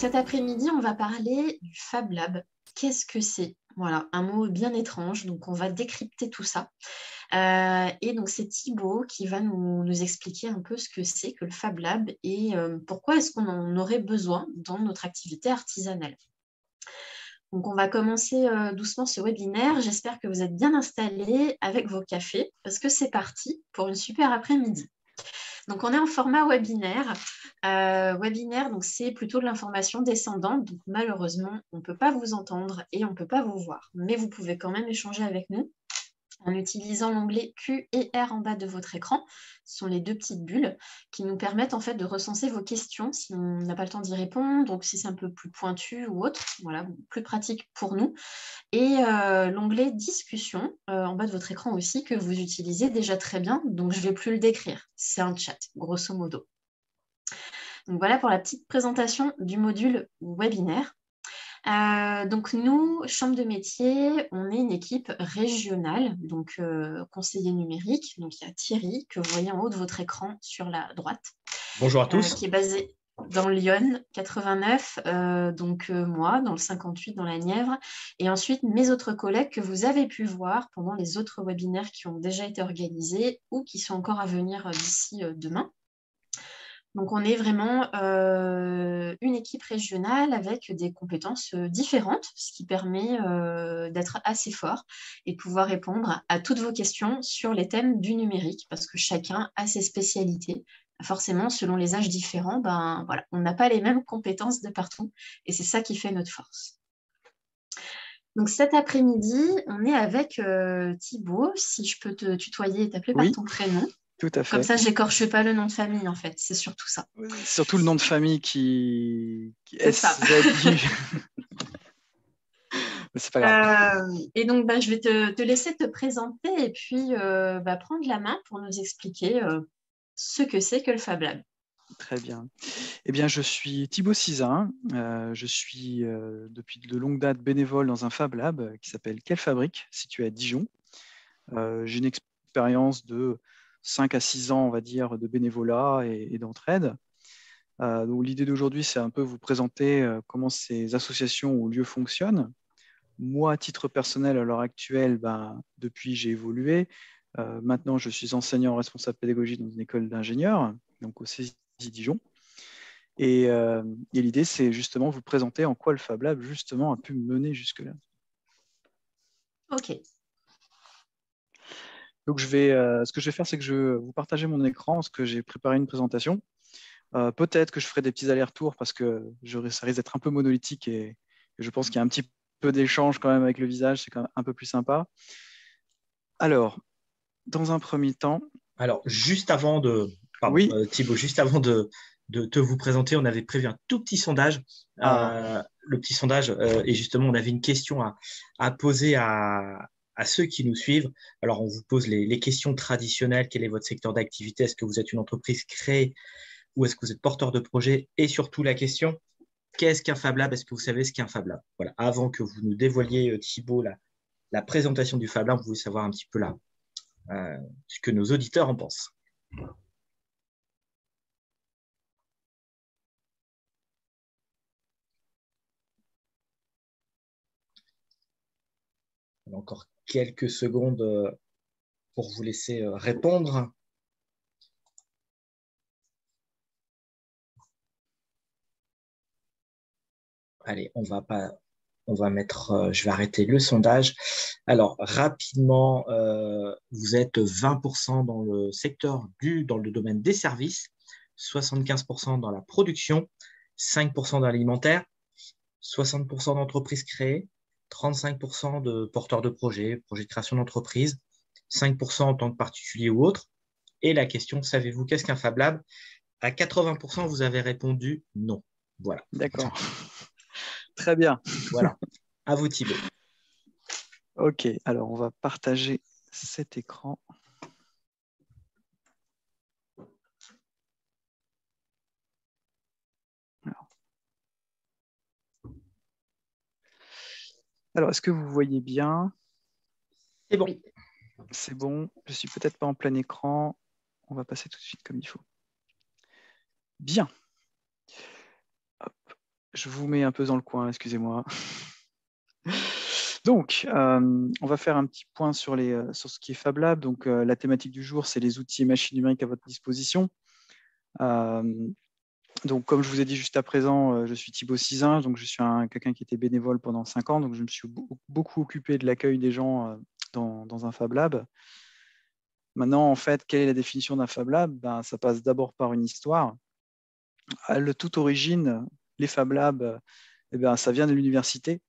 cet après-midi, on va parler du Fab Lab. Qu'est-ce que c'est? Voilà, un mot bien étrange, donc on va décrypter tout ça. Et donc c'est Thibaut qui va nous expliquer un peu ce que c'est que le Fab Lab et pourquoi est-ce qu'on en aurait besoin dans notre activité artisanale. Donc on va commencer doucement ce webinaire. J'espère que vous êtes bien installés avec vos cafés parce que c'est parti pour une super après-midi. Donc, on est en format webinaire. Webinaire, donc c'est plutôt de l'information descendante. Donc, malheureusement, on ne peut pas vous entendre et on ne peut pas vous voir. Mais vous pouvez quand même échanger avec nous en utilisant l'onglet Q et R en bas de votre écran. Ce sont les deux petites bulles qui nous permettent en fait de recenser vos questions si on n'a pas le temps d'y répondre, donc si c'est un peu plus pointu ou autre, voilà, plus pratique pour nous. Et l'onglet discussion en bas de votre écran aussi que vous utilisez déjà très bien, donc je ne vais plus le décrire. C'est un chat, grosso modo. Donc voilà pour la petite présentation du module webinaire. Donc nous, Chambre de métier, on est une équipe régionale, donc conseiller numérique. Donc il y a Thierry, que vous voyez en haut de votre écran sur la droite. Bonjour à tous. Qui est basé dans Lyon 89, donc moi, dans le 58, dans la Nièvre. Et ensuite, mes autres collègues que vous avez pu voir pendant les autres webinaires qui ont déjà été organisés ou qui sont encore à venir d'ici demain. Donc, on est vraiment une équipe régionale avec des compétences différentes, ce qui permet d'être assez fort et de pouvoir répondre à toutes vos questions sur les thèmes du numérique, parce que chacun a ses spécialités. Forcément, selon les âges différents, ben, voilà, on n'a pas les mêmes compétences de partout, et c'est ça qui fait notre force. Donc cet après-midi, on est avec Thibaut, si je peux te tutoyer et t'appeler par ton prénom. Tout à fait. Comme ça, je n'écorche pas le nom de famille, en fait. C'est surtout ça. Surtout le nom de famille qui C'est ça. C'est pas grave. Et donc, je vais te laisser te présenter et puis prendre la main pour nous expliquer ce que c'est que le Fab Lab. Très bien. Eh bien, je suis Thibaut Sizun. Je suis depuis de longue date bénévole dans un Fab Lab qui s'appelle Quelle Fabrique, situé à Dijon. J'ai une expérience de 5 à 6 ans, on va dire, de bénévolat et d'entraide. Donc, l'idée d'aujourd'hui, c'est un peu vous présenter comment ces associations ou lieux fonctionnent. Moi, à titre personnel, à l'heure actuelle, depuis, j'ai évolué. Maintenant, je suis enseignant responsable pédagogique dans une école d'ingénieurs, donc au CESI Dijon. Et l'idée, c'est justement vous présenter en quoi le Fab Lab, justement, a pu me mener jusque-là. OK. Donc, ce que je vais faire, c'est que je vais vous partager mon écran, parce que j'ai préparé une présentation. Peut-être que je ferai des petits allers-retours, parce que ça risque d'être un peu monolithique, et je pense qu'il y a un petit peu d'échange quand même avec le visage, c'est quand même un peu plus sympa. Alors, dans un premier temps... Alors, juste avant de... Pardon, oui. Thibaut, juste avant de te vous présenter, on avait prévu un tout petit sondage. Le petit sondage, et justement, on avait une question à poser à ceux qui nous suivent. Alors, on vous pose les questions traditionnelles. Quel est votre secteur d'activité? Est-ce que vous êtes une entreprise créée ou est-ce que vous êtes porteur de projet? Et surtout, la question, qu'est-ce qu'un Fab Lab? Est-ce que vous savez ce qu'est un Fab Lab? Voilà. Avant que vous nous dévoiliez, Thibaut, la présentation du Fab Lab, vous voulez savoir un petit peu là. Ce que nos auditeurs en pensent. On a encore quelques secondes pour vous laisser répondre. Allez, je vais arrêter le sondage. Alors, rapidement, vous êtes 20% dans le secteur dans le domaine des services, 75% dans la production, 5% dans l'alimentaire, 60% d'entreprises créées, 35% de porteurs de projets de création d'entreprise, 5% en tant que particulier ou autre. Et la question, savez-vous qu'est-ce qu'un Fab Lab? À 80%, vous avez répondu non. Voilà. D'accord. Très bien. Voilà. À vous, Thibaut. OK. Alors, on va partager cet écran. Alors, est-ce que vous voyez bien? C'est bon. C'est bon. Je ne suis peut-être pas en plein écran. On va passer tout de suite comme il faut. Bien. Hop. je vous mets un peu dans le coin, excusez-moi. Donc, on va faire un petit point sur ce qui est Fab Lab. Donc, la thématique du jour, c'est les outils et machines numériques à votre disposition. Donc, comme je vous ai dit juste à présent, je suis Thibaut Sizin, donc je suis quelqu'un qui était bénévole pendant 5 ans, donc je me suis beaucoup occupé de l'accueil des gens dans un Fab Lab. Maintenant, en fait, quelle est la définition d'un Fab Lab? Ça passe d'abord par une histoire. À la toute origine, les Fab Labs, ça vient de l'université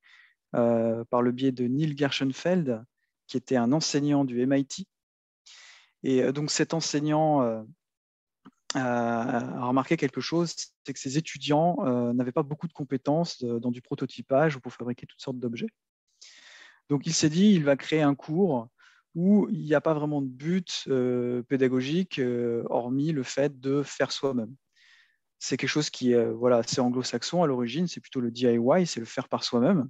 par le biais de Neil Gershenfeld, qui était un enseignant du MIT. Et donc, cet enseignant a remarqué quelque chose, c'est que ses étudiants n'avaient pas beaucoup de compétences dans du prototypage ou pour fabriquer toutes sortes d'objets. Donc il s'est dit, il va créer un cours où il n'y a pas vraiment de but pédagogique hormis le fait de faire soi-même. C'est quelque chose qui est assez anglo-saxon à l'origine, c'est plutôt le DIY, c'est le faire par soi-même.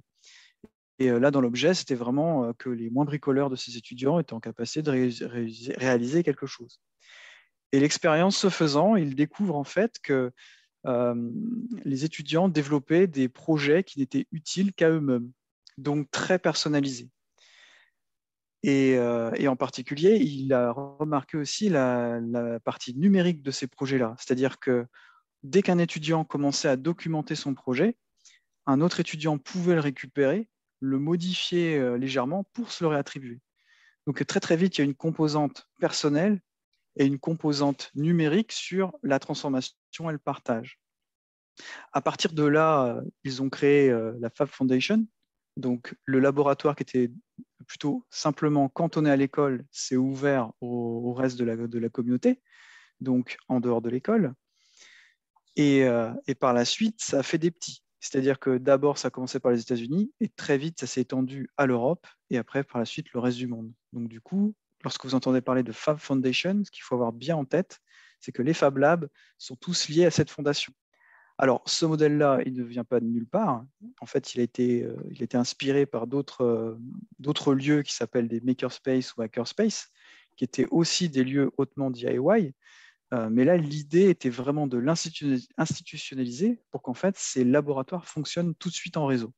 Et là, dans l'objet, c'était vraiment que les moins bricoleurs de ces étudiants étaient en capacité de réaliser quelque chose. Et l'expérience se faisant, il découvre en fait que les étudiants développaient des projets qui n'étaient utiles qu'à eux-mêmes, donc très personnalisés. Et en particulier, il a remarqué aussi la partie numérique de ces projets-là. C'est-à-dire que dès qu'un étudiant commençait à documenter son projet, un autre étudiant pouvait le récupérer, le modifier légèrement pour se le réattribuer. Donc très très vite, il y a une composante personnelle et une composante numérique sur la transformation et le partage. À partir de là, ils ont créé la Fab Foundation. Donc, le laboratoire qui était plutôt simplement cantonné à l'école s'est ouvert au reste de la communauté, donc en dehors de l'école. Et par la suite, ça a fait des petits. C'est-à-dire que d'abord, ça a commencé par les États-Unis et très vite, ça s'est étendu à l'Europe et après, par la suite, le reste du monde. Donc, du coup, lorsque vous entendez parler de Fab Foundation, ce qu'il faut avoir bien en tête, c'est que les Fab Labs sont tous liés à cette fondation. Alors, ce modèle-là, il ne vient pas de nulle part. En fait, il a été inspiré par d'autres lieux qui s'appellent des makerspace ou hackerspace, qui étaient aussi des lieux hautement DIY. Mais là, l'idée était vraiment de l'institutionnaliser pour qu'en fait, ces laboratoires fonctionnent tout de suite en réseau.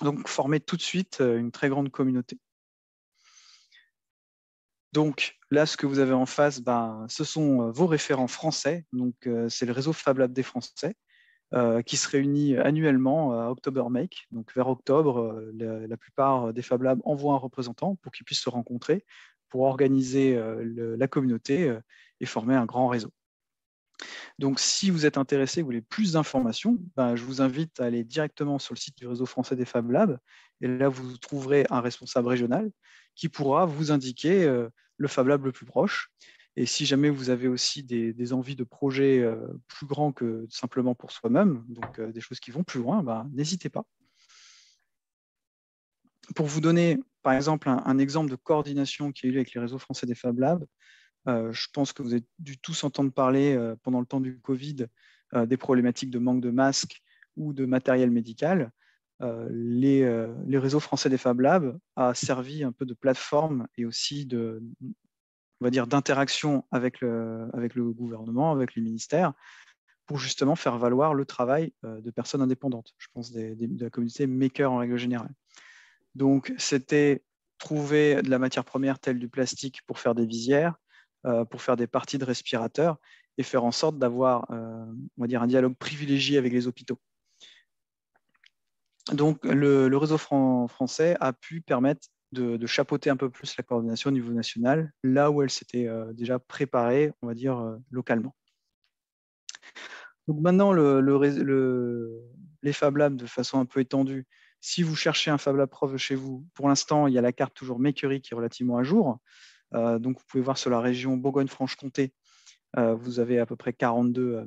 Donc, former tout de suite une très grande communauté. Donc là, ce que vous avez en face, ce sont vos référents français. Donc, c'est le réseau Fab Lab des Français. Qui se réunit annuellement à October Make. Donc vers octobre, la plupart des Fab Labs envoient un représentant pour qu'ils puissent se rencontrer, pour organiser la communauté et former un grand réseau. Donc si vous êtes intéressé, vous voulez plus d'informations, je vous invite à aller directement sur le site du réseau français des Fab Labs. Et là, vous trouverez un responsable régional qui pourra vous indiquer le Fab Lab le plus proche. Et si jamais vous avez aussi des envies de projets plus grands que simplement pour soi-même, donc des choses qui vont plus loin, n'hésitez pas. Pour vous donner, par exemple, un exemple de coordination qui a eu lieu avec les réseaux français des Fab Labs, je pense que vous avez dû tous entendre parler pendant le temps du Covid des problématiques de manque de masques ou de matériel médical. Les réseaux français des Fab Labs a servi un peu de plateforme et aussi on va dire, d'interaction avec le gouvernement, avec les ministères, pour justement faire valoir le travail de personnes indépendantes. Je pense de la communauté maker en règle générale. Donc, c'était trouver de la matière première telle du plastique pour faire des visières, pour faire des parties de respirateurs et faire en sorte d'avoir, on va dire, un dialogue privilégié avec les hôpitaux. Donc, le réseau français a pu permettre de chapeauter un peu plus la coordination au niveau national, là où elle s'était déjà préparée, on va dire, localement. Donc maintenant, les Fab Labs, de façon un peu étendue, si vous cherchez un Fab Lab proche chez vous, pour l'instant, il y a la carte toujours Makery qui est relativement à jour. Donc, vous pouvez voir sur la région Bourgogne-Franche-Comté, vous avez à peu près 42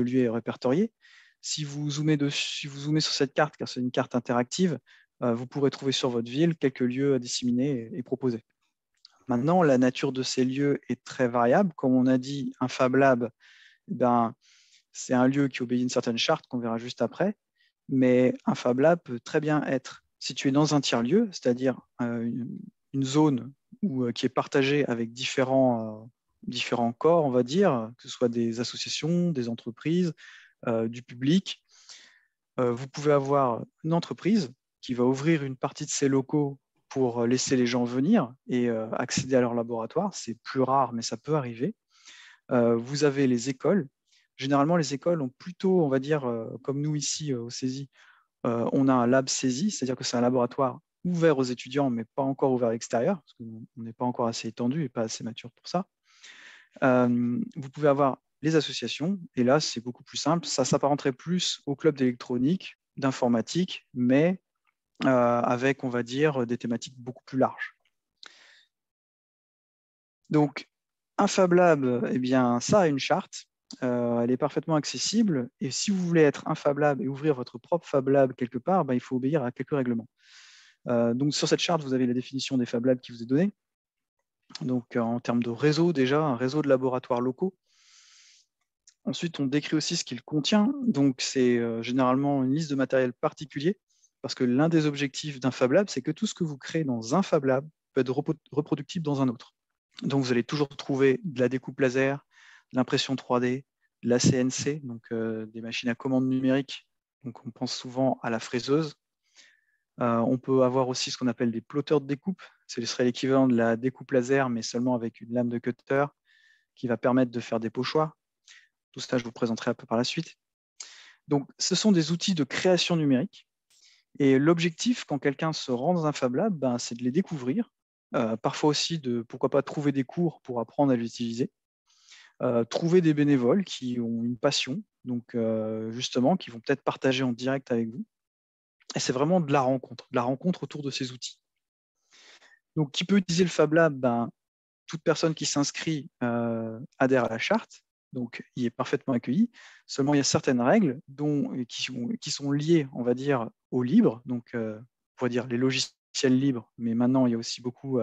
lieux répertoriés. Si vous zoomez sur cette carte, car c'est une carte interactive, vous pourrez trouver sur votre ville quelques lieux à disséminer et proposer. Maintenant, la nature de ces lieux est très variable. Comme on a dit, un Fab Lab, c'est un lieu qui obéit à une certaine charte qu'on verra juste après, mais un Fab Lab peut très bien être situé dans un tiers-lieu, c'est-à-dire une zone qui est partagée avec différents corps, on va dire, que ce soit des associations, des entreprises, du public. vous pouvez avoir une entreprise qui va ouvrir une partie de ses locaux pour laisser les gens venir et accéder à leur laboratoire. C'est plus rare, mais ça peut arriver. Vous avez les écoles. Généralement, les écoles ont plutôt, on va dire, comme nous ici au CESI, on a un lab CESI, c'est-à-dire que c'est un laboratoire ouvert aux étudiants, mais pas encore ouvert à l'extérieur, parce qu'on n'est pas encore assez étendu et pas assez mature pour ça. Vous pouvez avoir les associations, et là, c'est beaucoup plus simple. Ça s'apparenterait plus au club d'électronique, d'informatique, mais avec, on va dire, des thématiques beaucoup plus larges. Donc, un Fab Lab, eh bien, ça a une charte. Elle est parfaitement accessible. Et si vous voulez être un Fab Lab et ouvrir votre propre Fab Lab quelque part, il faut obéir à quelques règlements. Donc, sur cette charte, vous avez la définition des Fab Labs qui vous est donnée. Donc, en termes de réseau, déjà, un réseau de laboratoires locaux. Ensuite, on décrit aussi ce qu'il contient. Donc, c'est généralement une liste de matériel particulier, parce que l'un des objectifs d'un Fab Lab, c'est que tout ce que vous créez dans un Fab Lab peut être reproductible dans un autre. Donc, vous allez toujours trouver de la découpe laser, de l'impression 3D, de la CNC, donc des machines à commande numérique. Donc, on pense souvent à la fraiseuse. On peut avoir aussi ce qu'on appelle des plotteurs de découpe. Ce serait l'équivalent de la découpe laser, mais seulement avec une lame de cutter qui va permettre de faire des pochoirs. Tout ça, je vous présenterai un peu par la suite. Donc, ce sont des outils de création numérique. Et l'objectif, quand quelqu'un se rend dans un Fab Lab, c'est de les découvrir. Parfois aussi de, pourquoi pas, trouver des cours pour apprendre à l'utiliser. Trouver des bénévoles qui ont une passion, donc justement, qui vont peut-être partager en direct avec vous. Et c'est vraiment de la rencontre autour de ces outils. Donc, qui peut utiliser le Fab Lab? Toute personne qui s'inscrit adhère à la charte, donc il est parfaitement accueilli. Seulement, il y a certaines règles qui sont liées, on va dire, au libre, donc on pourrait dire les logiciels libres, mais maintenant, il y a aussi beaucoup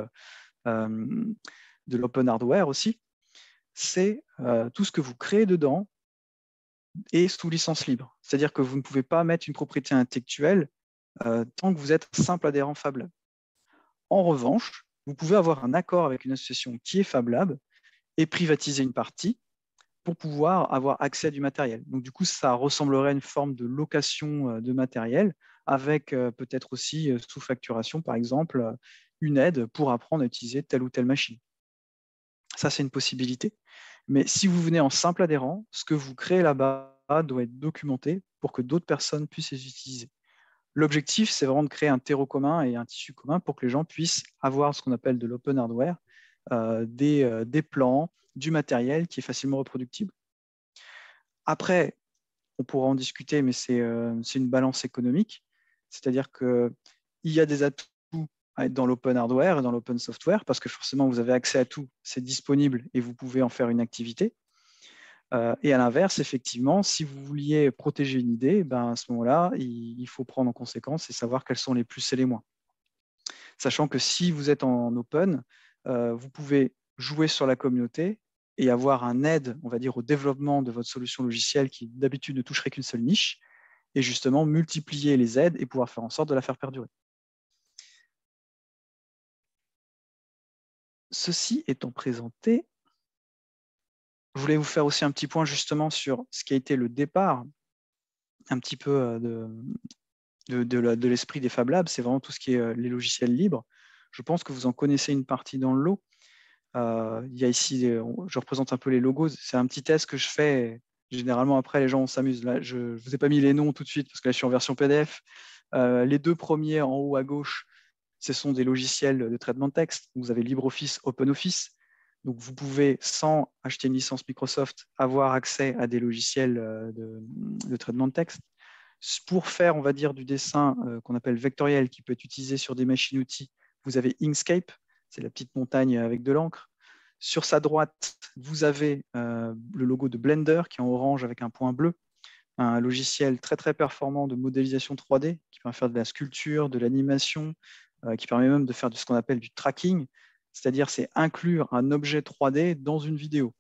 de l'open hardware aussi. C'est tout ce que vous créez dedans est sous licence libre. C'est-à-dire que vous ne pouvez pas mettre une propriété intellectuelle tant que vous êtes simple adhérent Fab Lab. En revanche, vous pouvez avoir un accord avec une association qui est Fab Lab et privatiser une partie pour pouvoir avoir accès à du matériel. Donc, du coup, ça ressemblerait à une forme de location de matériel avec peut-être aussi sous facturation, par exemple, une aide pour apprendre à utiliser telle ou telle machine. Ça, c'est une possibilité. Mais si vous venez en simple adhérent, ce que vous créez là-bas doit être documenté pour que d'autres personnes puissent les utiliser. L'objectif, c'est vraiment de créer un terreau commun et un tissu commun pour que les gens puissent avoir ce qu'on appelle de l'open hardware, des plans, du matériel qui est facilement reproductible. Après, on pourra en discuter, mais c'est une balance économique. C'est-à-dire qu'il y a des atouts à être dans l'open hardware et dans l'open software, parce que forcément, vous avez accès à tout, c'est disponible et vous pouvez en faire une activité. Et à l'inverse, effectivement, si vous vouliez protéger une idée, à ce moment-là, il faut prendre en conséquence et savoir quels sont les plus et les moins. Sachant que si vous êtes en open, vous pouvez jouer sur la communauté et avoir un aide, on va dire, au développement de votre solution logicielle qui d'habitude ne toucherait qu'une seule niche, et justement multiplier les aides et pouvoir faire en sorte de la faire perdurer. Ceci étant présenté, je voulais vous faire aussi un petit point justement sur ce qui a été le départ un petit peu de l'esprit des Fab Labs. C'est vraiment tout ce qui est les logiciels libres. Je pense que vous en connaissez une partie dans le lot. Il y a ici, je représente un peu les logos. C'est un petit test que je fais. Généralement, après, les gens s'amusent. Là, je ne vous ai pas mis les noms tout de suite parce que là, je suis en version PDF. Les deux premiers en haut à gauche, ce sont des logiciels de traitement de texte. Vous avez LibreOffice, OpenOffice. Donc, vous pouvez, sans acheter une licence Microsoft, avoir accès à des logiciels de traitement de texte. Pour faire, on va dire, du dessin qu'on appelle vectoriel, qui peut être utilisé sur des machines-outils, vous avez Inkscape, c'est la petite montagne avec de l'encre. Sur sa droite, vous avez le logo de Blender, qui est en orange avec un point bleu, un logiciel très, très performant de modélisation 3D, qui permet de faire de la sculpture, de l'animation, qui permet même de faire ce qu'on appelle du tracking, c'est-à-dire c'est inclure un objet 3D dans une vidéo.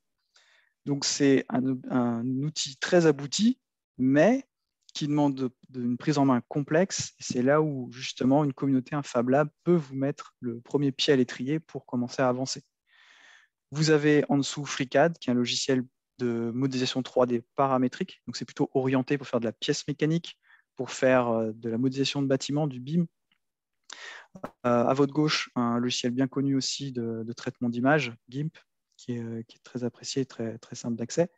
Donc c'est un outil très abouti, mais qui demande une prise en main complexe. Et c'est là où justement une communauté, un Fab Lab peut vous mettre le premier pied à l'étrier pour commencer à avancer. Vous avez en dessous FreeCAD, qui est un logiciel de modélisation 3D paramétrique. Donc c'est plutôt orienté pour faire de la pièce mécanique, pour faire de la modélisation de bâtiments, du BIM. À votre gauche, un logiciel bien connu aussi de traitement d'image, GIMP, qui est très apprécié, très, très simple d'accès.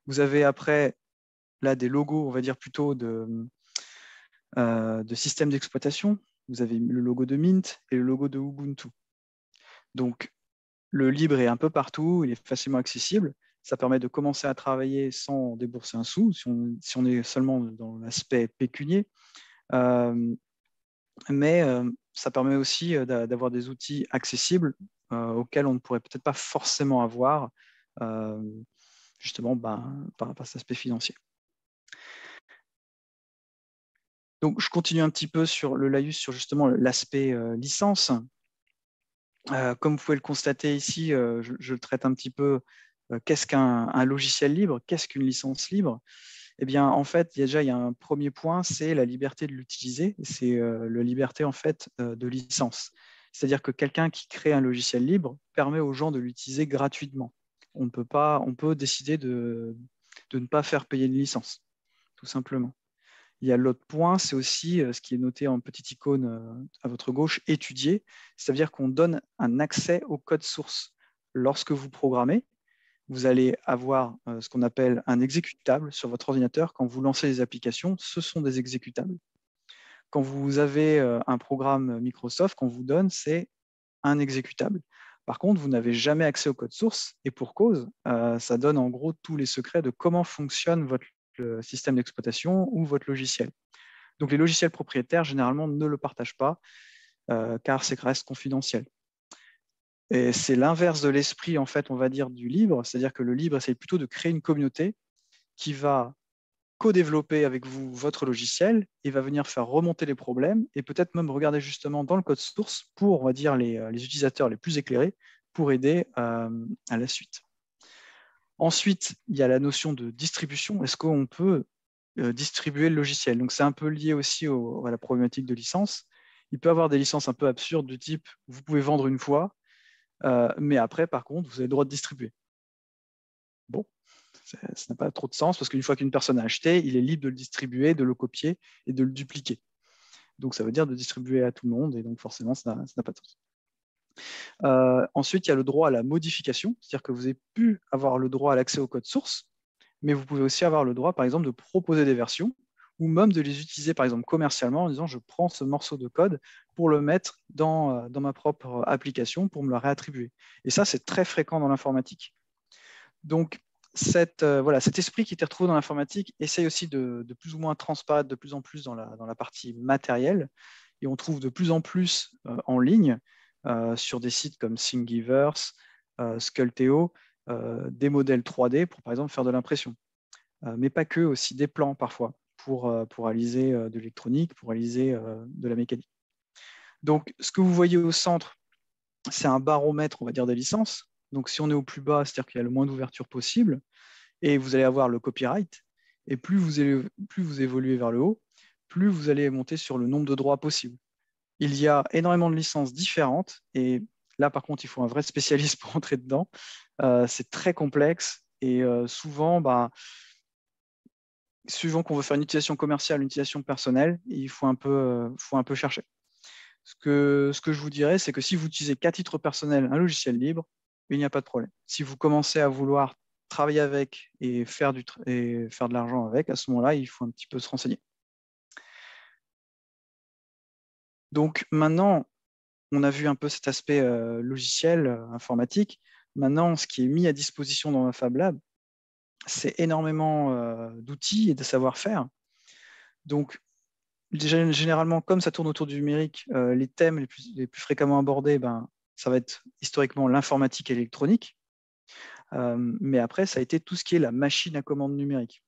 Vous avez après là des logos, on va dire plutôt de systèmes d'exploitation. Vous avez le logo de Mint et le logo de Ubuntu. Donc, le libre est un peu partout, il est facilement accessible. Ça permet de commencer à travailler sans débourser un sou, si on est seulement dans l'aspect pécunier. Mais ça permet aussi d'avoir des outils accessibles auxquels on ne pourrait peut-être pas forcément avoir, justement, par cet aspect financier. Donc, je continue un petit peu sur le laïus, sur justement l'aspect licence. Comme vous pouvez le constater ici, je le traite un petit peu. Qu'est-ce qu'un logiciel libre? Qu'est-ce qu'une licence libre? Eh bien, en fait, il y a un premier point, c'est la liberté de l'utiliser. C'est la liberté en fait de licence. C'est-à-dire que quelqu'un qui crée un logiciel libre permet aux gens de l'utiliser gratuitement. On peut décider de ne pas faire payer une licence, tout simplement. Il y a l'autre point, c'est aussi ce qui est noté en petite icône à votre gauche, étudier. C'est-à-dire qu'on donne un accès au code source. Lorsque vous programmez, vous allez avoir ce qu'on appelle un exécutable sur votre ordinateur. Quand vous lancez les applications, ce sont des exécutables. Quand vous avez un programme Microsoft, qu'on vous donne, c'est un exécutable. Par contre, vous n'avez jamais accès au code source, et pour cause, ça donne en gros tous les secrets de comment fonctionne votre système d'exploitation ou votre logiciel. Donc les logiciels propriétaires, généralement, ne le partagent pas, car c'est reste confidentiel. Et c'est l'inverse de l'esprit, en fait, on va dire, du libre, c'est-à-dire que le libre essaie plutôt de créer une communauté qui va co-développer avec vous votre logiciel et va venir faire remonter les problèmes et peut-être même regarder justement dans le code source pour, on va dire, les utilisateurs les plus éclairés pour aider à la suite. Ensuite, il y a la notion de distribution. Est-ce qu'on peut distribuer le logiciel? Donc, c'est un peu lié aussi à la problématique de licence. Il peut y avoir des licences un peu absurdes du type, vous pouvez vendre une fois, mais après, par contre, vous avez le droit de distribuer. Bon, ça n'a pas trop de sens parce qu'une fois qu'une personne a acheté, il est libre de le distribuer, de le copier et de le dupliquer. Donc, ça veut dire de distribuer à tout le monde et donc forcément, ça n'a pas de sens. Ensuite, il y a le droit à la modification, c'est-à-dire que vous avez pu avoir le droit à l'accès au code source, mais vous pouvez aussi avoir le droit, par exemple, de proposer des versions ou même de les utiliser, par exemple, commercialement en disant je prends ce morceau de code pour le mettre dans ma propre application pour me le réattribuer. Et ça, c'est très fréquent dans l'informatique. Donc, cet esprit qui était retrouvé dans l'informatique essaye aussi de plus ou moins transparaître de plus en plus dans la partie matérielle. Et on trouve de plus en plus en ligne sur des sites comme Thingiverse, Sculpteo, des modèles 3D pour, par exemple, faire de l'impression. Mais pas que, aussi des plans parfois pour réaliser de l'électronique, pour réaliser de la mécanique. Donc, ce que vous voyez au centre, c'est un baromètre, on va dire, des licences. Donc, si on est au plus bas, c'est-à-dire qu'il y a le moins d'ouverture possible, et vous allez avoir le copyright, et plus vous évoluez vers le haut, plus vous allez monter sur le nombre de droits possibles. Il y a énormément de licences différentes, et là, par contre, il faut un vrai spécialiste pour entrer dedans. C'est très complexe, et souvent, suivant qu'on veut faire une utilisation commerciale, une utilisation personnelle, il faut un peu chercher. Ce que je vous dirais, c'est que si vous utilisez qu'à titre personnel un logiciel libre, il n'y a pas de problème. Si vous commencez à vouloir travailler avec et faire de l'argent avec, à ce moment-là, il faut un petit peu se renseigner. Donc maintenant, on a vu un peu cet aspect logiciel, informatique. Maintenant, ce qui est mis à disposition dans ma Fab Lab, c'est énormément d'outils et de savoir-faire. Donc, généralement, comme ça tourne autour du numérique, les thèmes les plus fréquemment abordés, ça va être historiquement l'informatique et l'électronique. Mais après, ça a été tout ce qui est la machine à commande numérique.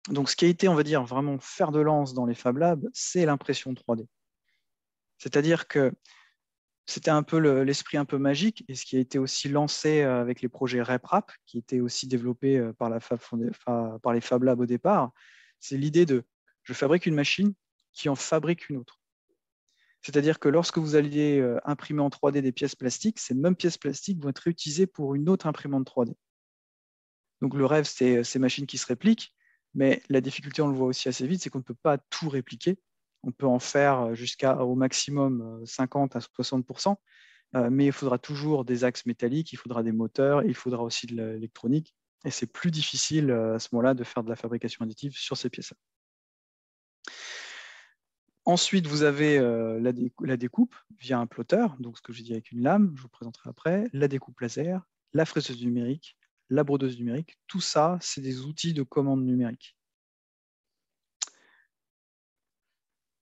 Donc, ce qui a été, on va dire, vraiment fer de lance dans les Fab Labs, c'est l'impression 3D. C'est-à-dire que c'était un peu l'esprit un peu magique, et ce qui a été aussi lancé avec les projets RepRap, qui étaient aussi développés par les Fab Labs au départ, c'est l'idée de je fabrique une machine qui en fabrique une autre. C'est-à-dire que lorsque vous alliez imprimer en 3D des pièces plastiques, ces mêmes pièces plastiques vont être réutilisées pour une autre imprimante 3D. Donc le rêve, c'est ces machines qui se répliquent, Mais la difficulté, on le voit aussi assez vite, c'est qu'on ne peut pas tout répliquer. On peut en faire jusqu'au maximum 50 à 60%, mais il faudra toujours des axes métalliques, il faudra des moteurs, il faudra aussi de l'électronique. Et c'est plus difficile à ce moment-là de faire de la fabrication additive sur ces pièces-là. Ensuite, vous avez la découpe via un plotter, donc ce que j'ai dit avec une lame, je vous présenterai après, la découpe laser, la fraiseuse numérique, la brodeuse numérique. Tout ça, c'est des outils de commande numérique.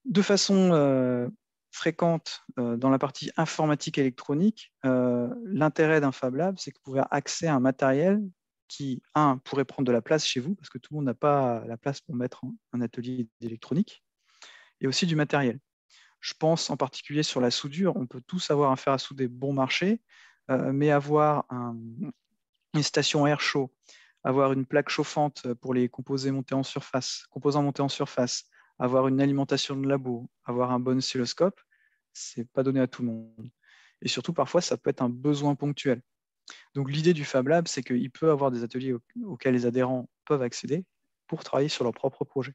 De façon fréquente dans la partie informatique électronique, l'intérêt d'un Fab Lab, c'est que vous pouvez avoir accès à un matériel qui, pourrait prendre de la place chez vous, parce que tout le monde n'a pas la place pour mettre un atelier d'électronique, et aussi du matériel. Je pense en particulier sur la soudure. On peut tous avoir un fer à souder bon marché, mais avoir une station air chaud, avoir une plaque chauffante pour les composants montés en surface, avoir une alimentation de labo, avoir un bon oscilloscope, c'est pas donné à tout le monde. Et surtout, parfois, ça peut être un besoin ponctuel. Donc, l'idée du Fab Lab, c'est qu'il peut avoir des ateliers auxquels les adhérents peuvent accéder pour travailler sur leur propre projet.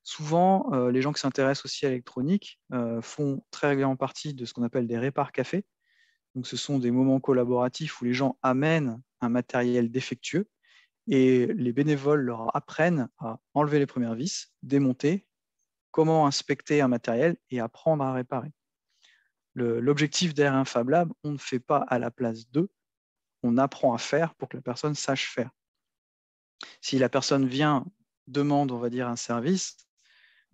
Souvent, les gens qui s'intéressent aussi à l'électronique font très régulièrement partie de ce qu'on appelle des répars cafés. Donc, ce sont des moments collaboratifs où les gens amènent un matériel défectueux et les bénévoles leur apprennent à enlever les premières vis, démonter, comment inspecter un matériel et apprendre à réparer. L'objectif derrière un Fab Lab, on ne fait pas à la place d'eux, on apprend à faire pour que la personne sache faire. Si la personne vient, demande, on va dire, un service,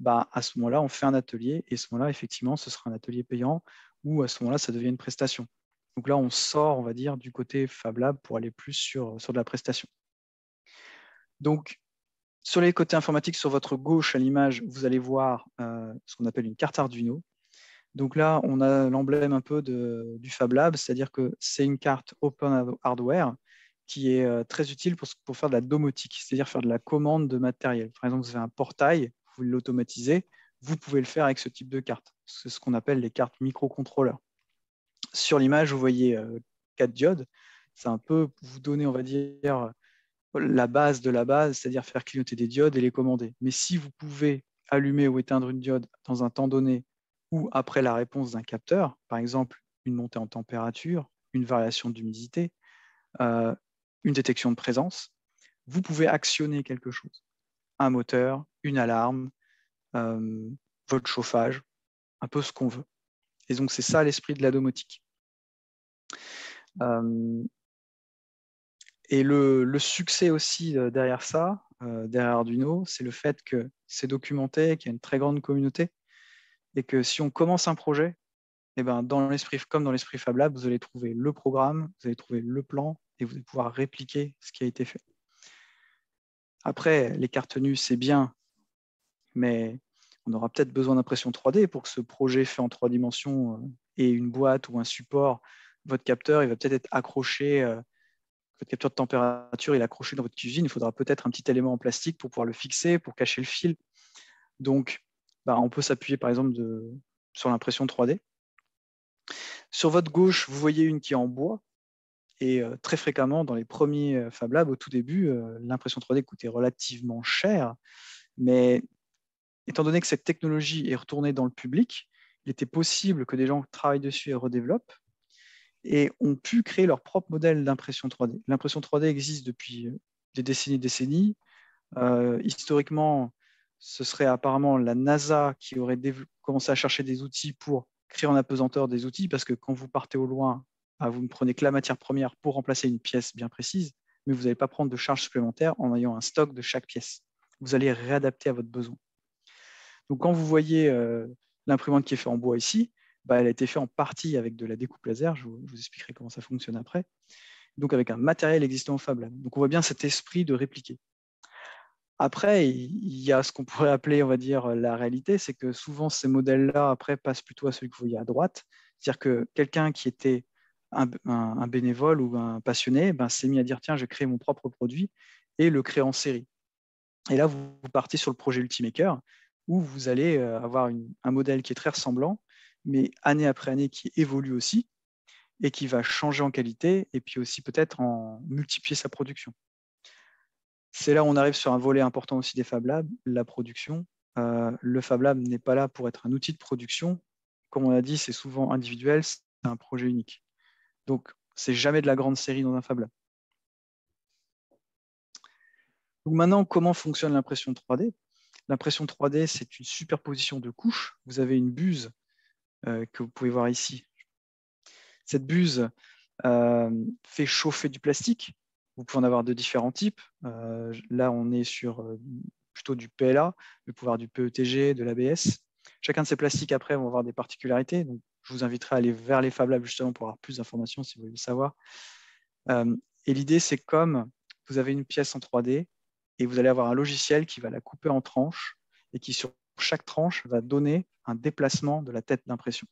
à ce moment-là, on fait un atelier et à ce moment-là, effectivement, ce sera un atelier payant ou à ce moment-là, ça devient une prestation. Donc là, on sort, on va dire, du côté Fab Lab pour aller plus sur de la prestation. Donc, sur les côtés informatiques, sur votre gauche à l'image, vous allez voir ce qu'on appelle une carte Arduino. Donc là, on a l'emblème un peu du Fab Lab, c'est-à-dire que c'est une carte Open Hardware qui est très utile pour faire de la domotique, c'est-à-dire faire de la commande de matériel. Par exemple, vous avez un portail, vous l'automatisez, vous pouvez le faire avec ce type de carte. C'est ce qu'on appelle les cartes microcontrôleurs. Sur l'image, vous voyez 4 diodes. C'est un peu vous donner, on va dire, la base de la base, c'est-à-dire faire clignoter des diodes et les commander. Mais si vous pouvez allumer ou éteindre une diode dans un temps donné ou après la réponse d'un capteur, par exemple une montée en température, une variation d'humidité, une détection de présence, vous pouvez actionner quelque chose. Un moteur, une alarme, votre chauffage, un peu ce qu'on veut. Et donc c'est ça l'esprit de la domotique. Et le succès aussi derrière ça, derrière Arduino, c'est le fait que c'est documenté, qu'il y a une très grande communauté et que si on commence un projet, eh ben, comme dans l'esprit Fab Lab, vous allez trouver le programme, vous allez trouver le plan et vous allez pouvoir répliquer ce qui a été fait. Après, les cartes tenues, c'est bien, mais on aura peut-être besoin d'impression 3D pour que ce projet fait en 3 dimensions ait une boîte ou un support. Votre capteur, il va peut-être être accroché, votre capteur de température, il est accroché dans votre cuisine. Il faudra peut-être un petit élément en plastique pour pouvoir le fixer, pour cacher le fil. Donc, on peut s'appuyer par exemple sur l'impression 3D. Sur votre gauche, vous voyez une qui est en bois. Et très fréquemment, dans les premiers Fab Labs, au tout début, l'impression 3D coûtait relativement cher. Mais étant donné que cette technologie est retournée dans le public, il était possible que des gens travaillent dessus et redéveloppent et ont pu créer leur propre modèle d'impression 3D. L'impression 3D existe depuis des décennies. Historiquement, ce serait apparemment la NASA qui aurait commencé à chercher des outils pour créer en apesanteur des outils, parce que quand vous partez au loin, vous ne prenez que la matière première pour remplacer une pièce bien précise, mais vous n'allez pas prendre de charge supplémentaire en ayant un stock de chaque pièce. Vous allez réadapter à votre besoin. Donc quand vous voyez l'imprimante qui est faite en bois ici, elle a été faite en partie avec de la découpe laser, je vous expliquerai comment ça fonctionne après, donc avec un matériel existant au Fab Lab. Donc on voit bien cet esprit de répliquer. Après, il y a ce qu'on pourrait appeler, on va dire, la réalité, c'est que souvent ces modèles-là, après, passent plutôt à celui que vous voyez à droite. C'est-à-dire que quelqu'un qui était un bénévole ou un passionné s'est mis à dire, tiens, je vais créer mon propre produit et le créer en série. Et là, vous partez sur le projet Ultimaker, où vous allez avoir un modèle qui est très ressemblant, mais année après année qui évolue aussi et qui va changer en qualité et puis aussi peut-être en multiplier sa production. C'est là où on arrive sur un volet important aussi des Fab Labs, la production. Le Fab Lab n'est pas là pour être un outil de production. Comme on a dit, c'est souvent individuel, c'est un projet unique. Donc, c'est jamais de la grande série dans un Fab Lab. Donc maintenant, comment fonctionne l'impression 3D? L'impression 3D, c'est une superposition de couches. Vous avez une buse que vous pouvez voir ici. Cette buse fait chauffer du plastique. Vous pouvez en avoir de différents types. Là, on est sur plutôt du PLA, vous pouvez avoir du PETG, de l'ABS. Chacun de ces plastiques, après, vont avoir des particularités. Donc, je vous inviterai à aller vers les Fab Labs justement pour avoir plus d'informations si vous voulez le savoir. Et l'idée, c'est comme vous avez une pièce en 3D et vous allez avoir un logiciel qui va la couper en tranches et qui, sur chaque tranche, va donner un déplacement de la tête d'impression.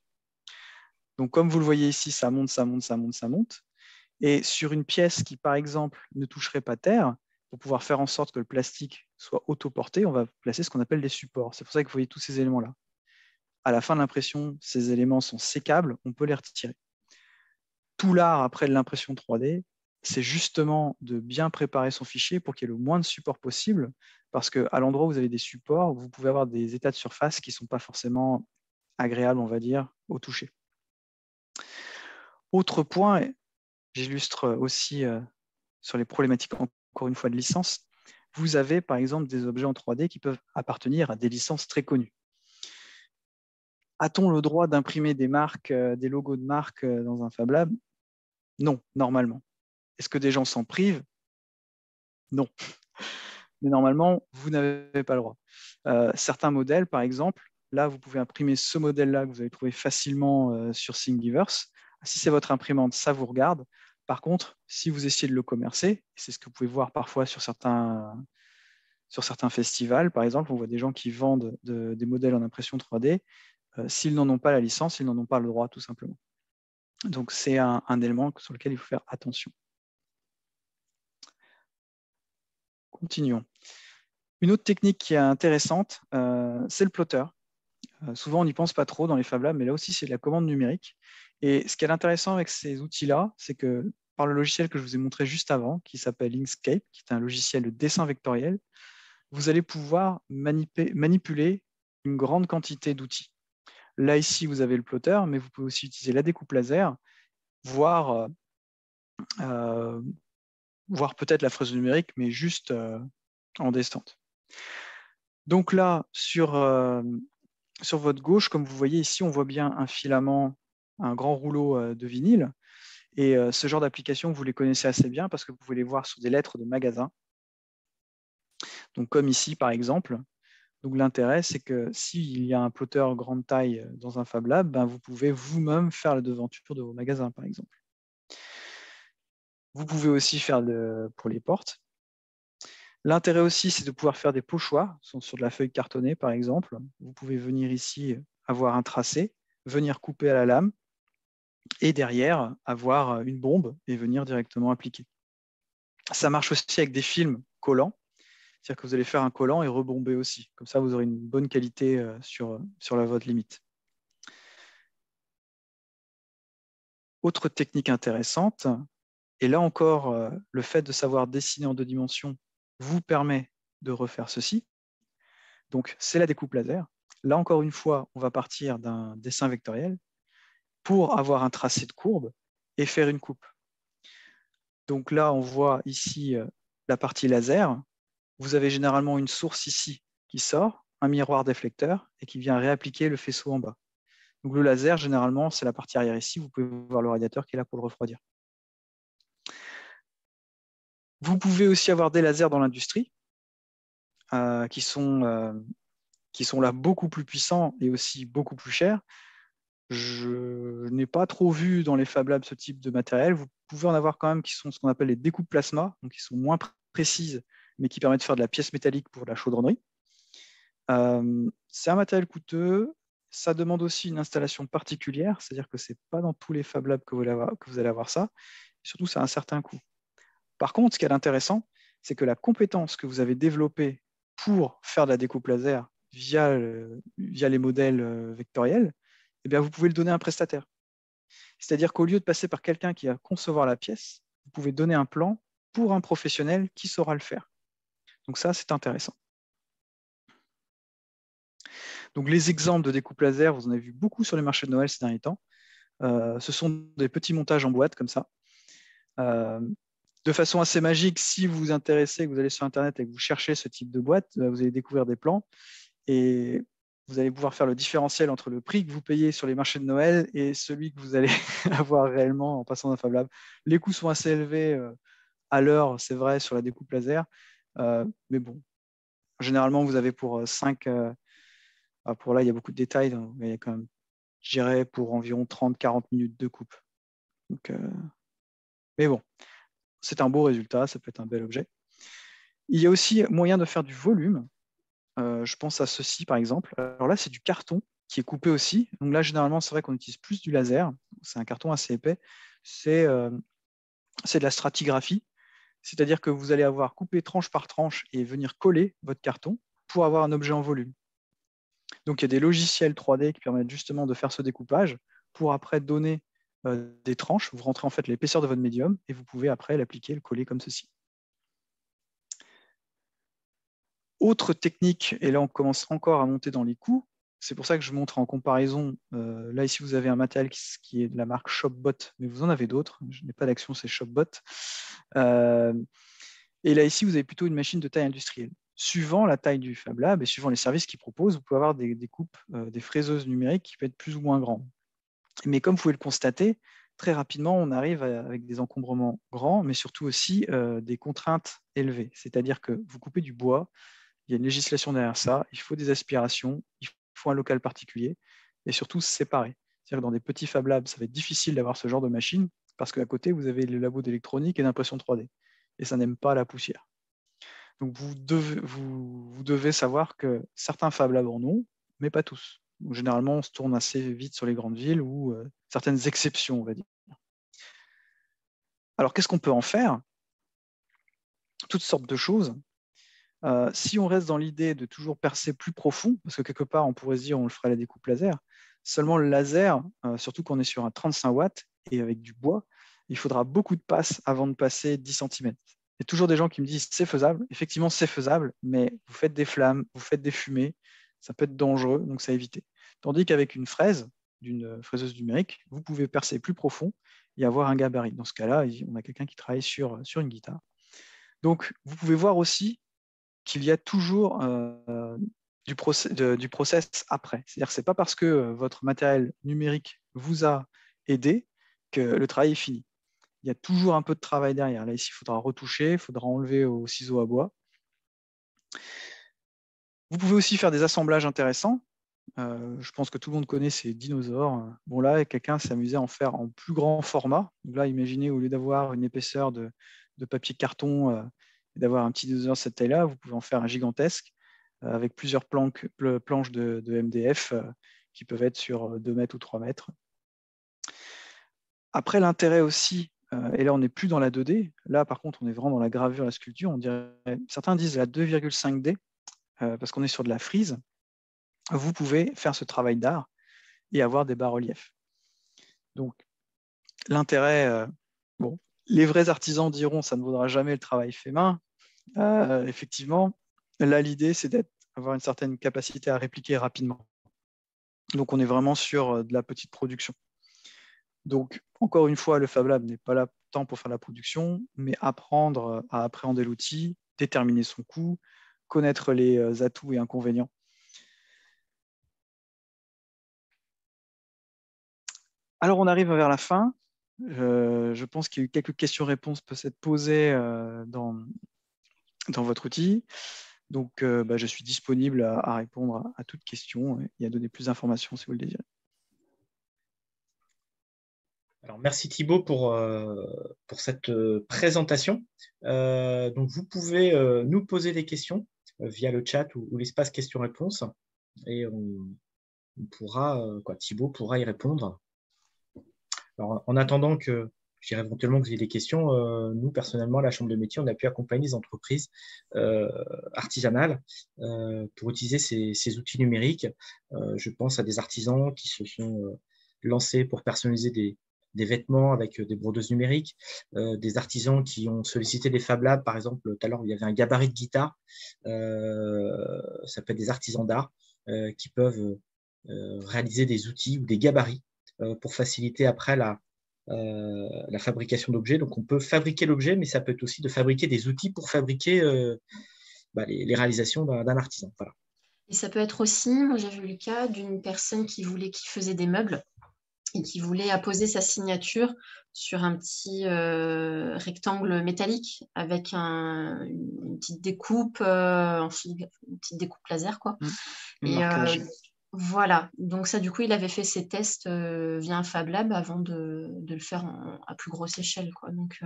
Donc, comme vous le voyez ici, ça monte, ça monte, ça monte, ça monte. Et sur une pièce qui, par exemple, ne toucherait pas terre, pour pouvoir faire en sorte que le plastique soit autoporté, on va placer ce qu'on appelle des supports. C'est pour ça que vous voyez tous ces éléments-là. À la fin de l'impression, ces éléments sont sécables, on peut les retirer. Tout l'art après de l'impression 3D, c'est justement de bien préparer son fichier pour qu'il y ait le moins de supports possible, parce qu'à l'endroit où vous avez des supports, vous pouvez avoir des états de surface qui ne sont pas forcément agréables, on va dire, au toucher. Autre point, j'illustre aussi sur les problématiques, encore une fois, de licence. Vous avez, par exemple, des objets en 3D qui peuvent appartenir à des licences très connues. A-t-on le droit d'imprimer des marques, des logos de marques dans un Fab Lab? Non, normalement. Est-ce que des gens s'en privent? Non. Mais normalement, vous n'avez pas le droit. Certains modèles, par exemple, là, vous pouvez imprimer ce modèle-là que vous allez trouver facilement sur Thingiverse. Si c'est votre imprimante, ça vous regarde. Par contre, si vous essayez de le commercer, c'est ce que vous pouvez voir parfois sur certains festivals, par exemple, on voit des gens qui vendent des modèles en impression 3D. S'ils n'en ont pas la licence, ils n'en ont pas le droit, tout simplement. Donc, c'est un élément sur lequel il faut faire attention. Continuons. Une autre technique qui est intéressante, c'est le plotter. Souvent, on n'y pense pas trop dans les Fab Labs, mais là aussi, c'est de la commande numérique. Et ce qui est intéressant avec ces outils-là, c'est que par le logiciel que je vous ai montré juste avant, qui s'appelle Inkscape, qui est un logiciel de dessin vectoriel, vous allez pouvoir manipuler une grande quantité d'outils. Là, ici, vous avez le plotter, mais vous pouvez aussi utiliser la découpe laser, voire peut-être la fraise numérique, mais juste en descente. Donc là, sur votre gauche, comme vous voyez ici, on voit bien un filament, un grand rouleau de vinyle. Et ce genre d'application, vous les connaissez assez bien parce que vous pouvez les voir sur des lettres de magasins. Donc comme ici, par exemple. Donc l'intérêt, c'est que s'il y a un plotter grande taille dans un Fab Lab, ben, vous pouvez vous-même faire la devanture de vos magasins, par exemple. Vous pouvez aussi faire pour les portes. L'intérêt aussi, c'est de pouvoir faire des pochoirs sur de la feuille cartonnée, par exemple. Vous pouvez venir ici avoir un tracé, venir couper à la lame, et derrière, avoir une bombe et venir directement appliquer. Ça marche aussi avec des films collants. C'est-à-dire que vous allez faire un collant et rebomber aussi. Comme ça, vous aurez une bonne qualité sur la votre limite. Autre technique intéressante, et là encore, le fait de savoir dessiner en 2 dimensions vous permet de refaire ceci. Donc, c'est la découpe laser. Là, encore une fois, on va partir d'un dessin vectoriel pour avoir un tracé de courbe et faire une coupe. Donc là, on voit ici la partie laser. Vous avez généralement une source ici qui sort, un miroir déflecteur, et qui vient réappliquer le faisceau en bas. Donc le laser, généralement, c'est la partie arrière ici. Vous pouvez voir le radiateur qui est là pour le refroidir. Vous pouvez aussi avoir des lasers dans l'industrie qui sont là beaucoup plus puissants et aussi beaucoup plus chers. Je n'ai pas trop vu dans les Fab Labs ce type de matériel. Vous pouvez en avoir quand même qui sont ce qu'on appelle les découpes plasma, donc qui sont moins précises, mais qui permettent de faire de la pièce métallique pour la chaudronnerie. C'est un matériel coûteux. Ça demande aussi une installation particulière, c'est-à-dire que ce n'est pas dans tous les Fab Labs que vous allez avoir ça. Et surtout, ça a un certain coût. Par contre, ce qui est intéressant, c'est que la compétence que vous avez développée pour faire de la découpe laser via les modèles vectoriels, eh bien, vous pouvez le donner à un prestataire. C'est-à-dire qu'au lieu de passer par quelqu'un qui va concevoir la pièce, vous pouvez donner un plan pour un professionnel qui saura le faire. Donc ça, c'est intéressant. Donc les exemples de découpe laser, vous en avez vu beaucoup sur les marchés de Noël ces derniers temps. Ce sont des petits montages en boîte comme ça. De façon assez magique, si vous vous intéressez, que vous allez sur Internet et que vous cherchez ce type de boîte, vous allez découvrir des plans et vous allez pouvoir faire le différentiel entre le prix que vous payez sur les marchés de Noël et celui que vous allez avoir réellement en passant dans un Fab Lab. Les coûts sont assez élevés à l'heure, c'est vrai, sur la découpe laser. Mais bon, généralement, vous avez pour 5... pour là, il y a beaucoup de détails, donc, mais il y a quand même, je dirais, pour environ 30-40 minutes de coupe. Donc, mais bon, c'est un beau résultat, ça peut être un bel objet. Il y a aussi moyen de faire du volume. Je pense à ceci, par exemple. Alors là, c'est du carton qui est coupé aussi. Donc là, généralement, c'est vrai qu'on utilise plus du laser. C'est un carton assez épais. C'est de la stratigraphie. C'est-à-dire que vous allez avoir coupé tranche par tranche et venir coller votre carton pour avoir un objet en volume. Donc, il y a des logiciels 3D qui permettent justement de faire ce découpage pour après donner des tranches. Vous rentrez en fait l'épaisseur de votre médium et vous pouvez après l'appliquer, le coller comme ceci. Autre technique, et là on commence encore à monter dans les coûts, c'est pour ça que je montre en comparaison. Là ici vous avez un matériel qui est de la marque Shopbot, mais vous en avez d'autres. Je n'ai pas d'action, c'est Shopbot. Et là ici vous avez plutôt une machine de taille industrielle. Suivant la taille du Fab Lab et suivant les services qu'ils proposent, vous pouvez avoir des coupes, des fraiseuses numériques qui peuvent être plus ou moins grandes. Mais comme vous pouvez le constater, très rapidement, on arrive avec des encombrements grands, mais surtout aussi des contraintes élevées. C'est-à-dire que vous coupez du bois, il y a une législation derrière ça, il faut des aspirations, il faut un local particulier, et surtout séparé. C'est-à-dire que dans des petits Fab Labs, ça va être difficile d'avoir ce genre de machine, parce qu'à côté, vous avez le labo d'électronique et d'impression 3D, et ça n'aime pas la poussière. Donc vous devez savoir que certains Fab Labs en ont, mais pas tous. Donc, généralement, on se tourne assez vite sur les grandes villes ou certaines exceptions, on va dire. Alors, qu'est-ce qu'on peut en faire? Toutes sortes de choses. Si on reste dans l'idée de toujours percer plus profond, parce que quelque part, on pourrait se dire on le ferait à la découpe laser, seulement le laser, surtout quand on est sur un 35 watts et avec du bois, il faudra beaucoup de passes avant de passer 10 cm. Il y a toujours des gens qui me disent c'est faisable. Effectivement, c'est faisable, mais vous faites des flammes, vous faites des fumées, ça peut être dangereux, donc c'est à éviter. Tandis qu'avec une fraise, d'une fraiseuse numérique, vous pouvez percer plus profond et avoir un gabarit. Dans ce cas-là, on a quelqu'un qui travaille sur une guitare. Donc, vous pouvez voir aussi qu'il y a toujours du process après. C'est-à-dire que ce n'est pas parce que votre matériel numérique vous a aidé que le travail est fini. Il y a toujours un peu de travail derrière. Là, ici, il faudra retoucher, il faudra enlever au ciseau à bois. Vous pouvez aussi faire des assemblages intéressants. Je pense que tout le monde connaît ces dinosaures. Bon, là, quelqu'un s'est amusé à en faire en plus grand format. Donc là, imaginez, au lieu d'avoir une épaisseur de papier carton et d'avoir un petit dinosaure de cette taille-là, vous pouvez en faire un gigantesque avec plusieurs planches de MDF qui peuvent être sur 2 mètres ou 3 mètres. Après, l'intérêt aussi, et là, on n'est plus dans la 2D. Là, par contre, on est vraiment dans la gravure, la sculpture. On dirait, certains disent la 2,5D parce qu'on est sur de la frise. Vous pouvez faire ce travail d'art et avoir des bas-reliefs. Donc, l'intérêt, bon, les vrais artisans diront ça ne vaudra jamais le travail fait main. Effectivement, là, l'idée, c'est d'avoir une certaine capacité à répliquer rapidement. Donc, on est vraiment sur de la petite production. Donc, encore une fois, le Fab Lab n'est pas là tant pour faire la production, mais apprendre à appréhender l'outil, déterminer son coût, connaître les atouts et inconvénients. Alors, on arrive vers la fin. Je pense qu'il y a eu quelques questions-réponses peuvent être posées dans votre outil. Donc, je suis disponible à répondre à toute question et à donner plus d'informations si vous le désirez. Alors, merci Thibaut pour cette présentation. Donc, vous pouvez nous poser des questions via le chat ou l'espace questions-réponses et on pourra, Thibaut pourra y répondre. Alors, en attendant que, je dirais éventuellement que vous ayez des questions, nous, personnellement, à la Chambre de métier, on a pu accompagner des entreprises artisanales pour utiliser ces outils numériques. Je pense à des artisans qui se sont lancés pour personnaliser des vêtements avec des brodeuses numériques, des artisans qui ont sollicité des Fab Labs. Par exemple, tout à l'heure, il y avait un gabarit de guitare. Ça peut être des artisans d'art qui peuvent réaliser des outils ou des gabarits pour faciliter après la fabrication d'objets. Donc, on peut fabriquer l'objet, mais ça peut être aussi de fabriquer des outils pour fabriquer les réalisations d'un artisan. Voilà. Et ça peut être aussi, moi j'ai vu le cas d'une personne qui faisait des meubles et qui voulait apposer sa signature sur un petit rectangle métallique avec une petite découpe, une petite découpe laser, quoi. Et marquage. voilà, donc ça, du coup, il avait fait ses tests via un Fab Lab avant de le faire à plus grosse échelle, quoi. Donc,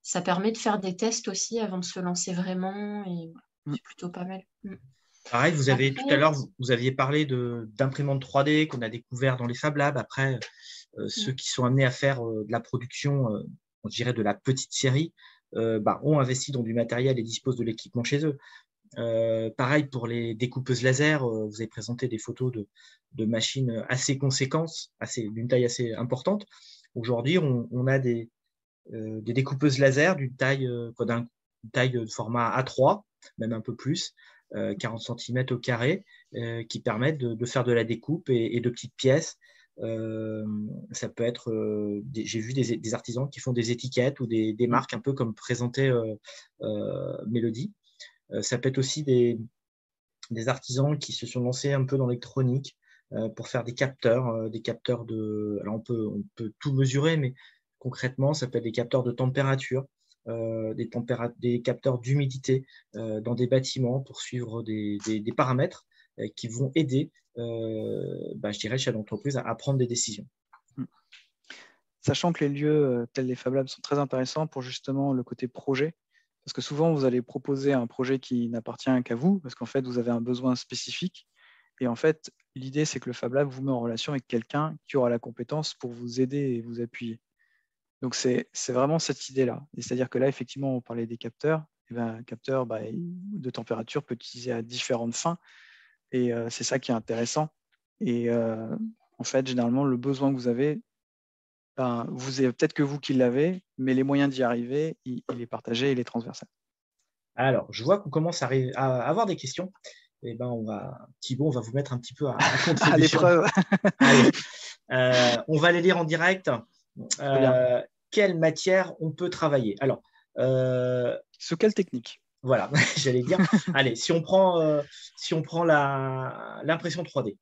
ça permet de faire des tests aussi avant de se lancer vraiment, et c'est plutôt pas mal. Pareil, tout à Après, l'heure, vous aviez parlé d'imprimantes 3D qu'on a découvert dans les Fab Labs. Après, ceux qui sont amenés à faire de la production, on dirait de la petite série, ont investi dans du matériel et disposent de l'équipement chez eux. Pareil pour les découpeuses laser, vous avez présenté des photos de machines assez conséquentes, d'une taille assez importante. Aujourd'hui, on a des découpeuses laser d'une taille de format A3, même un peu plus, 40 cm au carré, qui permettent de faire de la découpe et de petites pièces. Ça peut être, j'ai vu des artisans qui font des étiquettes ou des marques un peu comme présentait Mélodie. Ça peut être aussi des artisans qui se sont lancés un peu dans l'électronique pour faire des capteurs alors on peut tout mesurer, mais concrètement, ça peut être des capteurs de température, des capteurs d'humidité dans des bâtiments pour suivre des paramètres qui vont aider, je dirais, chez l'entreprise à prendre des décisions. Sachant que les lieux tels les Fab Labs sont très intéressants pour justement le côté projet, parce que souvent vous allez proposer un projet qui n'appartient qu'à vous, parce qu'en fait vous avez un besoin spécifique, et en fait l'idée c'est que le Fab Lab vous met en relation avec quelqu'un qui aura la compétence pour vous aider et vous appuyer. Donc c'est vraiment cette idée-là. C'est-à-dire que là effectivement on parlait des capteurs, et un capteur de température peut utiliser à différentes fins, et c'est ça qui est intéressant. Et en fait généralement le besoin que vous avez, vous avez peut-être que vous qui l'avez, mais les moyens d'y arriver, il est partagé, il est transversal. Alors, je vois qu'on commence à avoir des questions. Eh ben, Thibaut, on va vous mettre un petit peu à contribution. À l'épreuve. Allez, on va les lire en direct. Très bien. Quelle matière on peut travailler? Alors, Sur quelle technique? voilà, j'allais dire. Allez, si on prend l'impression 3D.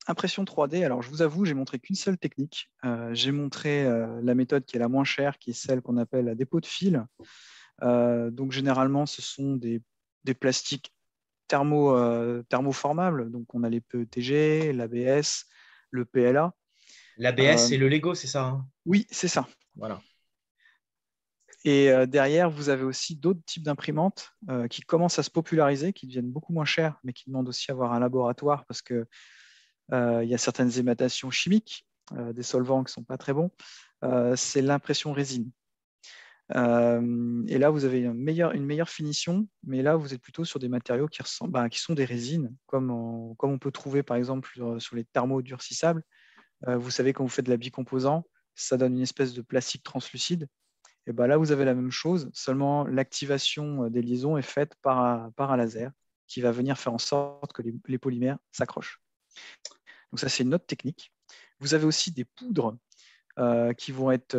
Impression 3D, alors je vous avoue, j'ai montré qu'une seule technique. J'ai montré la méthode qui est la moins chère, qui est celle qu'on appelle la dépôt de fil. Donc généralement, ce sont des plastiques thermoformables. Donc on a les PETG, l'ABS, le PLA. L'ABS, c'est le Lego, c'est ça, hein? Oui, c'est ça. Voilà. Et derrière, vous avez aussi d'autres types d'imprimantes qui commencent à se populariser, qui deviennent beaucoup moins chères, mais qui demandent aussi à avoir un laboratoire parce qu'il y a certaines émanations chimiques, des solvants qui ne sont pas très bons. C'est l'impression résine. Et là, vous avez une meilleure finition, mais là, vous êtes plutôt sur des matériaux qui sont des résines, comme on peut trouver par exemple sur les thermodurcissables. Vous savez, quand vous faites de la bicomposant, ça donne une espèce de plastique translucide. Et là, vous avez la même chose, seulement l'activation des liaisons est faite par un laser qui va venir faire en sorte que les polymères s'accrochent. Donc ça, c'est une autre technique. Vous avez aussi des poudres qui vont être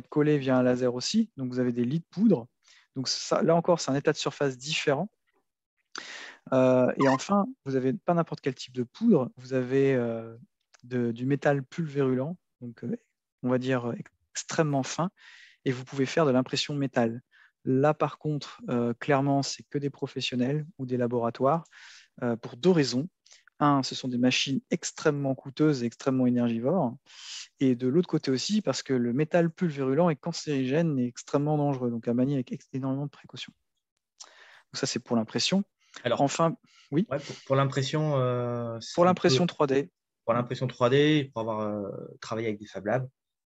collées via un laser aussi. Donc vous avez des lits de poudre. Donc ça, là encore, c'est un état de surface différent. Et enfin, vous n'avez pas n'importe quel type de poudre. Vous avez du métal pulvérulent, donc on va dire extrêmement fin, et vous pouvez faire de l'impression métal. Là, par contre, clairement, c'est que des professionnels ou des laboratoires pour deux raisons. Un, ce sont des machines extrêmement coûteuses et extrêmement énergivores. Et de l'autre côté aussi, parce que le métal pulvérulent est cancérigène et extrêmement dangereux, donc à manier avec énormément de précautions. Donc ça, c'est pour l'impression. Alors, enfin, oui. Ouais, pour l'impression. Pour l'impression 3D. Pour l'impression 3D, pour avoir travaillé avec des Fab Labs,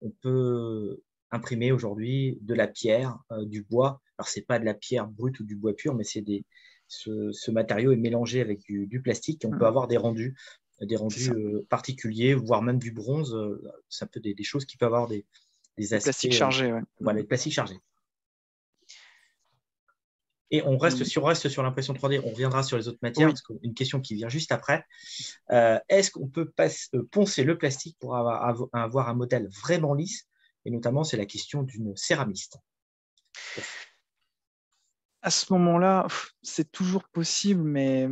on peut imprimer aujourd'hui de la pierre, du bois. Alors, ce n'est pas de la pierre brute ou du bois pur, mais ce matériau est mélangé avec du plastique et on peut avoir des rendus des rendus particuliers, voire même du bronze. Ça peut des choses qui peuvent avoir des aspects. Plastiques chargés, ouais. Voilà, les plastiques chargés. Et si on reste sur l'impression 3D, on reviendra sur les autres matières, parce qu'une question qui vient juste après. Est-ce qu'on peut poncer le plastique pour avoir un modèle vraiment lisse? Et notamment, c'est la question d'une céramiste. À ce moment-là, c'est toujours possible, mais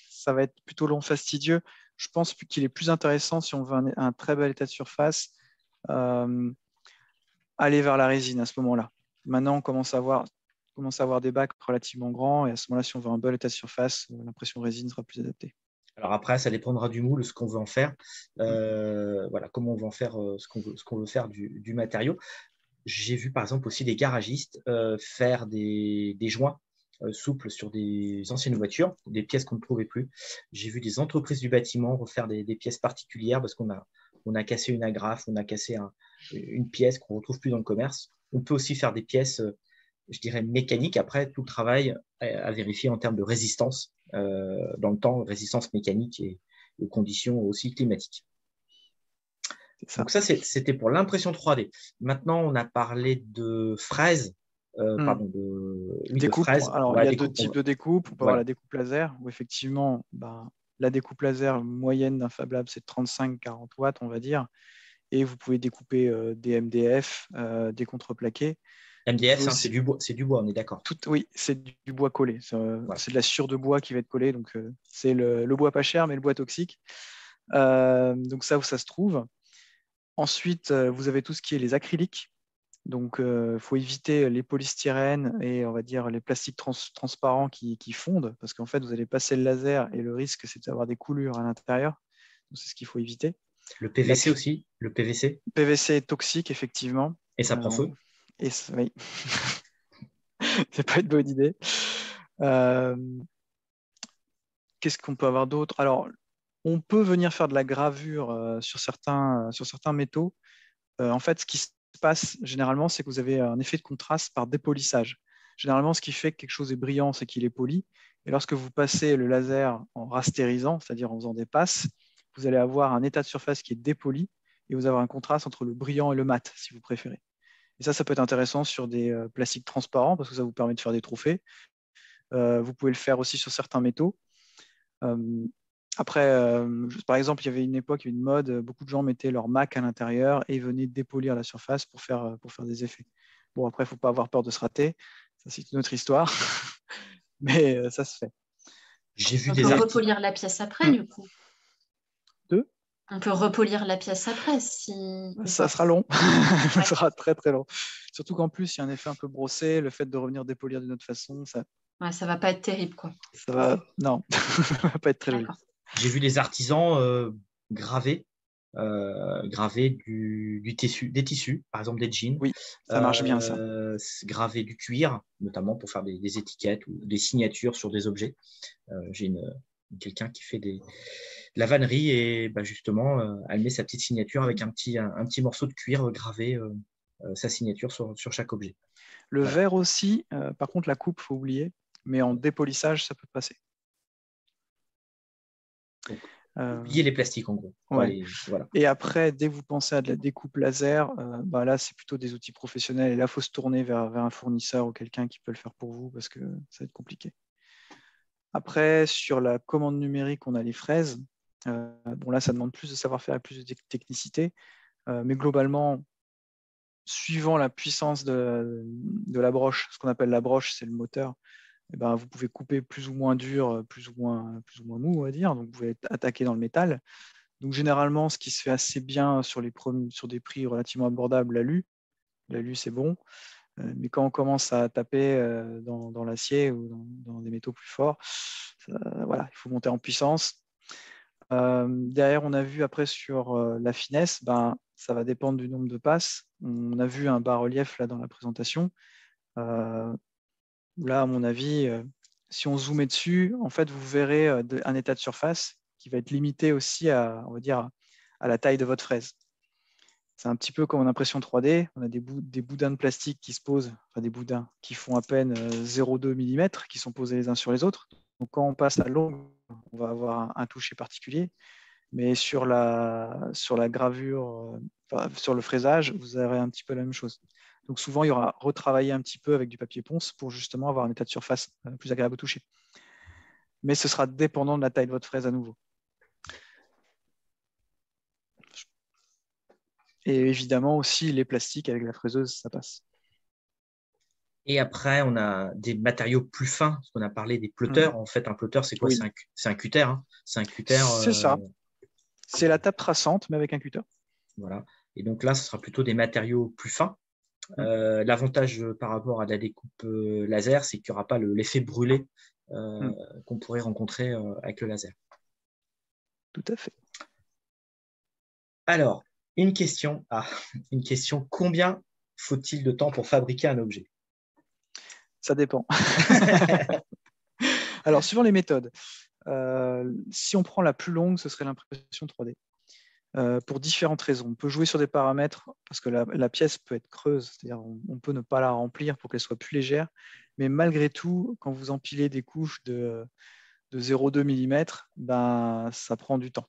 ça va être plutôt long, fastidieux. Je pense qu'il est plus intéressant, si on veut un très bel état de surface, aller vers la résine à ce moment-là. Maintenant, on commence à avoir des bacs relativement grands, et à ce moment-là, si on veut un bel état de surface, l'impression résine sera plus adaptée. Alors après, ça dépendra du moule, ce qu'on veut en faire. Voilà, comment on veut en faire, ce qu'on veut faire du matériau. J'ai vu par exemple aussi des garagistes faire des joints souples sur des anciennes voitures, des pièces qu'on ne trouvait plus. J'ai vu des entreprises du bâtiment refaire des pièces particulières parce qu'on a cassé une agrafe, on a cassé une pièce qu'on ne retrouve plus dans le commerce. On peut aussi faire des pièces, je dirais, mécaniques. Après, tout le travail à vérifier en termes de résistance dans le temps, résistance mécanique et aux conditions aussi climatiques. Donc ça, c'était pour l'impression 3D. Maintenant, on a parlé de fraises. De fraises. Alors, il y a deux types de découpe. On peut avoir la découpe laser, où effectivement, la découpe laser moyenne d'un Fab Lab, c'est 35-40 watts, on va dire. Et vous pouvez découper des MDF, des contreplaqués. MDF, c'est du bois, on est d'accord. Oui, c'est du bois collé. C'est de la sciure de bois qui va être collée. Donc, c'est le bois pas cher, mais le bois toxique. Donc, ça, où ça se trouve. Ensuite, vous avez tout ce qui est les acryliques. Donc, il faut éviter les polystyrènes et, on va dire, les plastiques transparents qui fondent, parce qu'en fait, vous allez passer le laser et le risque, c'est d'avoir des coulures à l'intérieur. Donc, c'est ce qu'il faut éviter. Le PVC aussi, le PVC. PVC est toxique, effectivement. Et ça prend feu. Oui. C'est pas une bonne idée. Qu'est-ce qu'on peut avoir d'autre? Alors, on peut venir faire de la gravure sur certains métaux. En fait, ce qui se passe généralement, c'est que vous avez un effet de contraste par dépolissage. Généralement, ce qui fait que quelque chose est brillant, c'est qu'il est poli. Et lorsque vous passez le laser en rastérisant, c'est-à-dire en faisant des passes, vous allez avoir un état de surface qui est dépoli et vous avez un contraste entre le brillant et le mat, si vous préférez. Et ça peut être intéressant sur des plastiques transparents parce que ça vous permet de faire des trophées. Vous pouvez le faire aussi sur certains métaux. Après, par exemple, il y avait une époque, une mode, beaucoup de gens mettaient leur Mac à l'intérieur et venaient dépolir la surface pour faire des effets. Bon, après, il ne faut pas avoir peur de se rater. Ça, c'est une autre histoire. Mais ça se fait. On peut repolir la pièce après, du coup. On peut repolir la pièce après. Ça sera long. Ça sera très, très long. Surtout qu'en plus, il y a un effet un peu brossé. Le fait de revenir dépolir d'une autre façon, ça ne va pas être terrible, quoi. Non, ça va pas être très joli. J'ai vu des artisans graver des tissus, par exemple des jeans. Oui, ça marche bien, ça. Graver du cuir, notamment pour faire des étiquettes ou des signatures sur des objets. J'ai quelqu'un qui fait de la vannerie et justement, elle met sa petite signature avec un petit morceau de cuir gravé, sa signature sur chaque objet. Le verre aussi, par contre, la coupe, il faut oublier, mais en dépolissage, ça peut passer. Oubliez les plastiques en gros. Ouais. Voilà. Et après, dès que vous pensez à de la découpe laser, là, c'est plutôt des outils professionnels. Et là, il faut se tourner vers un fournisseur ou quelqu'un qui peut le faire pour vous parce que ça va être compliqué. Après, sur la commande numérique, on a les fraises. Là, ça demande plus de savoir-faire et plus de technicité. Mais globalement, suivant la puissance de la broche, ce qu'on appelle la broche, c'est le moteur, vous pouvez couper plus ou moins dur, plus ou moins mou, on va dire. Donc, vous pouvez attaquer dans le métal. Donc, généralement, ce qui se fait assez bien sur des prix relativement abordables, l'alu. L'alu, c'est bon. Mais quand on commence à taper dans l'acier ou dans des métaux plus forts, il faut monter en puissance. Derrière, on a vu après sur la finesse, ça va dépendre du nombre de passes. On a vu un bas-relief là dans la présentation. Là, à mon avis, si on zoomait dessus, en fait, vous verrez un état de surface qui va être limité aussi à la taille de votre fraise. C'est un petit peu comme en impression 3D. On a des boudins de plastique qui se posent, des boudins qui font à peine 0,2 mm, qui sont posés les uns sur les autres. Donc, quand on passe à longue on va avoir un toucher particulier. Mais sur la gravure, sur le fraisage, vous aurez un petit peu la même chose. Donc souvent, il y aura retravaillé un petit peu avec du papier ponce pour justement avoir un état de surface plus agréable au toucher. Mais ce sera dépendant de la taille de votre fraise à nouveau. Et évidemment aussi, les plastiques avec la fraiseuse, ça passe. Et après, on a des matériaux plus fins, parce qu'on a parlé des plotters. En fait, un plotter, c'est quoi? Oui. C'est un cutter. Hein. C'est un cutter. C'est ça. C'est la table traçante, mais avec un cutter. Voilà. Et donc là, ce sera plutôt des matériaux plus fins. L'avantage par rapport à la découpe laser, c'est qu'il n'y aura pas l'effet brûlé qu'on pourrait rencontrer avec le laser. Tout à fait. Alors, une question. Combien faut-il de temps pour fabriquer un objet? Ça dépend. Alors, suivant les méthodes, si on prend la plus longue, ce serait l'impression 3D. Pour différentes raisons. On peut jouer sur des paramètres parce que la pièce peut être creuse, c'est-à-dire on peut ne pas la remplir pour qu'elle soit plus légère, mais malgré tout, quand vous empilez des couches de 0,2 mm, ben, ça prend du temps.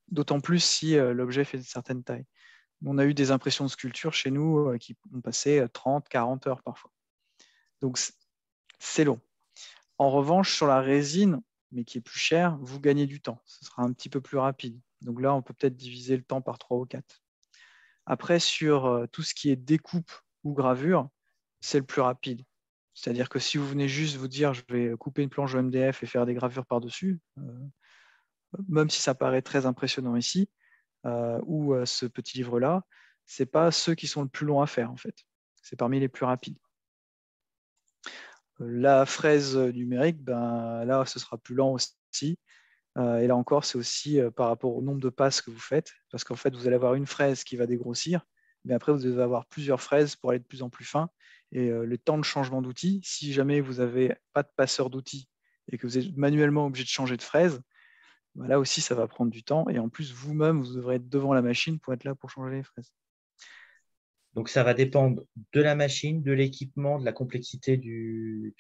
D'autant plus si l'objet fait une certaine taille. On a eu des impressions de sculpture chez nous qui ont passé 30, 40 heures parfois. Donc c'est long. En revanche, sur la résine, mais qui est plus chère, vous gagnez du temps. Ce sera un petit peu plus rapide. Donc là, on peut peut-être diviser le temps par 3 ou 4. Après, sur tout ce qui est découpe ou gravure, c'est le plus rapide. C'est-à-dire que si vous venez juste vous dire je vais couper une planche MDF et faire des gravures par-dessus, même si ça paraît très impressionnant ici, ou ce petit livre-là, ce n'est pas ceux qui sont le plus longs à faire en fait. C'est parmi les plus rapides. La fraise numérique, ben, là, ce sera plus lent aussi. Et là encore, c'est aussi par rapport au nombre de passes que vous faites, parce qu'en fait, vous allez avoir une fraise qui va dégrossir, mais après, vous devez avoir plusieurs fraises pour aller de plus en plus fin. Et le temps de changement d'outil, si jamais vous n'avez pas de passeur d'outils et que vous êtes manuellement obligé de changer de fraise, ben là aussi, ça va prendre du temps. Et en plus, vous-même, vous devrez être devant la machine pour être là pour changer les fraises. Donc, ça va dépendre de la machine, de l'équipement, de la complexité du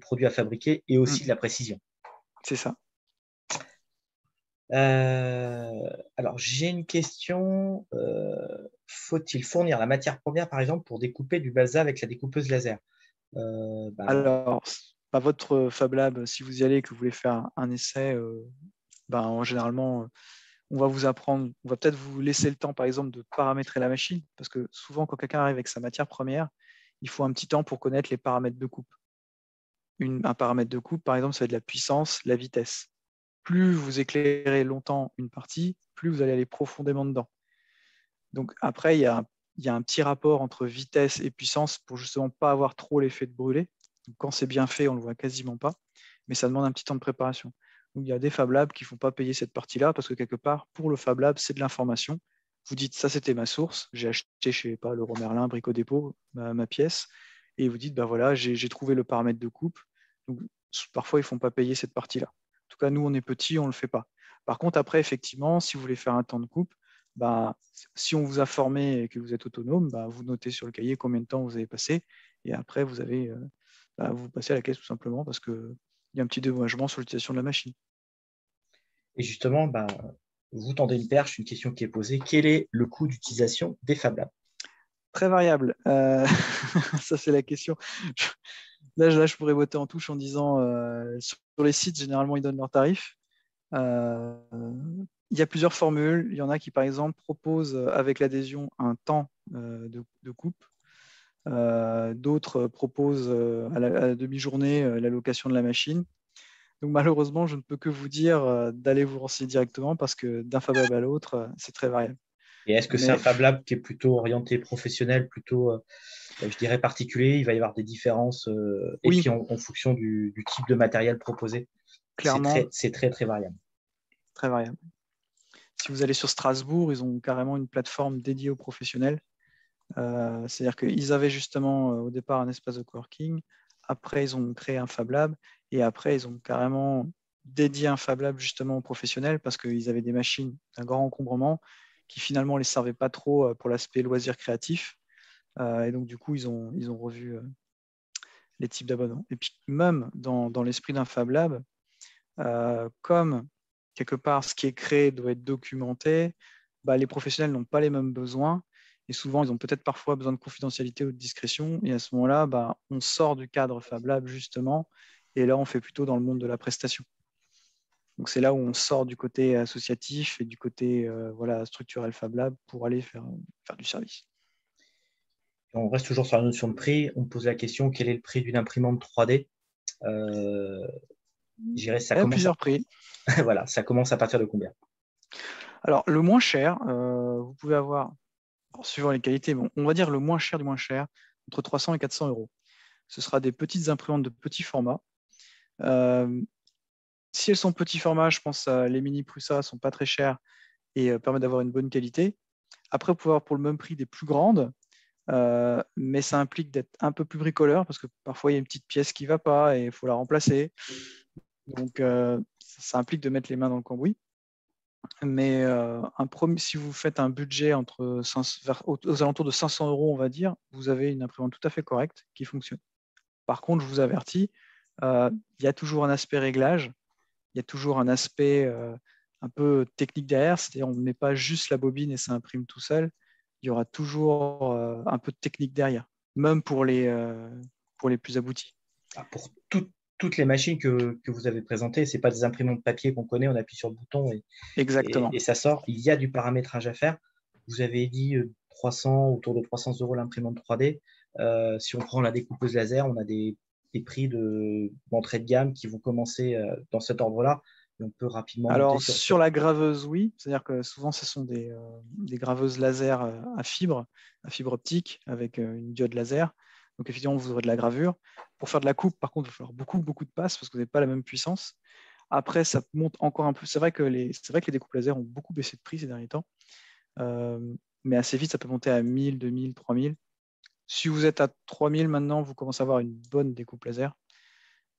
produit à fabriquer et aussi de la précision. C'est ça. Alors, j'ai une question. Faut-il fournir la matière première, par exemple, pour découper du balsa avec la découpeuse laser? Alors, à votre Fab Lab, si vous y allez et que vous voulez faire un essai, généralement, on va vous apprendre, on va peut-être vous laisser le temps, par exemple, de paramétrer la machine, parce que souvent, quand quelqu'un arrive avec sa matière première, il faut un petit temps pour connaître les paramètres de coupe. Un paramètre de coupe, par exemple, ça va être la puissance, la vitesse. Plus vous éclairez longtemps une partie, plus vous allez aller profondément dedans. Donc après, il y a un petit rapport entre vitesse et puissance pour justement pas avoir trop l'effet de brûler. Donc, quand c'est bien fait, on ne le voit quasiment pas, mais ça demande un petit temps de préparation. Donc, il y a des Fab Labs qui ne font pas payer cette partie-là parce que quelque part, pour le Fab Lab, c'est de l'information. Vous dites, ça c'était ma source, j'ai acheté chez Leroy Merlin, Brico Dépôt, ma pièce, et vous dites, voilà, j'ai trouvé le paramètre de coupe. Donc, parfois, ils ne font pas payer cette partie-là. En tout cas, nous, on est petits, on ne le fait pas. Par contre, après, effectivement, si vous voulez faire un temps de coupe, si on vous a formé et que vous êtes autonome, vous notez sur le cahier combien de temps vous avez passé, et après, vous passez à la caisse tout simplement parce qu'il y a un petit dédommagement sur l'utilisation de la machine. Et justement, vous tendez une perche, une question qui est posée. Quel est le coût d'utilisation des Fab Labs? Très variable. Ça, c'est la question. Là, je pourrais botter en touche en disant sur les sites, généralement, ils donnent leurs tarifs. Il y a plusieurs formules. Il y en a qui, par exemple, proposent avec l'adhésion un temps de coupe. D'autres proposent à la demi-journée la location de la machine. Donc malheureusement, je ne peux que vous dire d'aller vous renseigner directement parce que d'un Fab Lab à l'autre, c'est très variable. Et est-ce que c'est un Fab Lab qui est plutôt orienté professionnel, plutôt, je dirais, particulier? Il va y avoir des différences oui. Et puis en fonction du type de matériel proposé. Clairement, c'est très, très variable. Très variable. Si vous allez sur Strasbourg, ils ont carrément une plateforme dédiée aux professionnels. C'est-à-dire qu'ils avaient justement au départ un espace de coworking. Après, ils ont créé un Fab Lab. Et après, ils ont carrément dédié un Fab Lab justement aux professionnels parce qu'ils avaient des machines d'un grand encombrement qui finalement ne les servaient pas trop pour l'aspect loisir créatif. Et donc, du coup, ils ont revu les types d'abonnements. Et puis, même dans l'esprit d'un Fab Lab, Comme quelque part ce qui est créé doit être documenté, les professionnels n'ont pas les mêmes besoins et souvent ils ont peut-être parfois besoin de confidentialité ou de discrétion et à ce moment-là, on sort du cadre Fab Lab justement et là on fait plutôt dans le monde de la prestation. Donc c'est là où on sort du côté associatif et du côté structurel Fab Lab pour aller faire du service. On reste toujours sur la notion de prix. On pose la question, quel est le prix d'une imprimante 3D? Il y a plusieurs prix. Voilà, ça commence à partir de combien? Alors, le moins cher, vous pouvez avoir, suivant les qualités, on va dire le moins cher du moins cher, entre 300 et 400 euros. Ce sera des petites imprimantes de petit format. Si elles sont petit format, je pense que les mini Prusa ne sont pas très chères et permettent d'avoir une bonne qualité. Après, vous pouvez avoir pour le même prix des plus grandes, mais ça implique d'être un peu plus bricoleur parce que parfois il y a une petite pièce qui ne va pas et il faut la remplacer. Donc, ça implique de mettre les mains dans le cambouis. Mais si vous faites un budget aux alentours de 500 euros, on va dire, vous avez une imprimante tout à fait correcte qui fonctionne. Par contre, je vous avertis, il y a toujours un aspect réglage, il y a toujours un aspect un peu technique derrière, c'est-à-dire on ne met pas juste la bobine et ça imprime tout seul, il y aura toujours un peu de technique derrière, même pour les plus aboutis. Pour toutes les machines que vous avez présentées, ce n'est pas des imprimantes de papier qu'on connaît, on appuie sur le bouton Exactement. et ça sort. Il y a du paramétrage à faire. Vous avez dit 300, autour de 300 euros l'imprimante 3D. Si on prend la découpeuse laser, on a des prix d'entrée de gamme qui vont commencer dans cet ordre-là. On peut rapidement Alors, monter sur la graveuse, oui. C'est-à-dire que souvent, ce sont des graveuses laser à fibre optique, avec une diode laser. Donc, effectivement, vous aurez de la gravure. Pour faire de la coupe, par contre, il va falloir beaucoup, beaucoup de passes parce que vous n'avez pas la même puissance. Après, ça monte encore un peu. C'est vrai que les découpes laser ont beaucoup baissé de prix ces derniers temps. Mais assez vite, ça peut monter à 1000, 2000, 3000. Si vous êtes à 3000 maintenant, vous commencez à avoir une bonne découpe laser.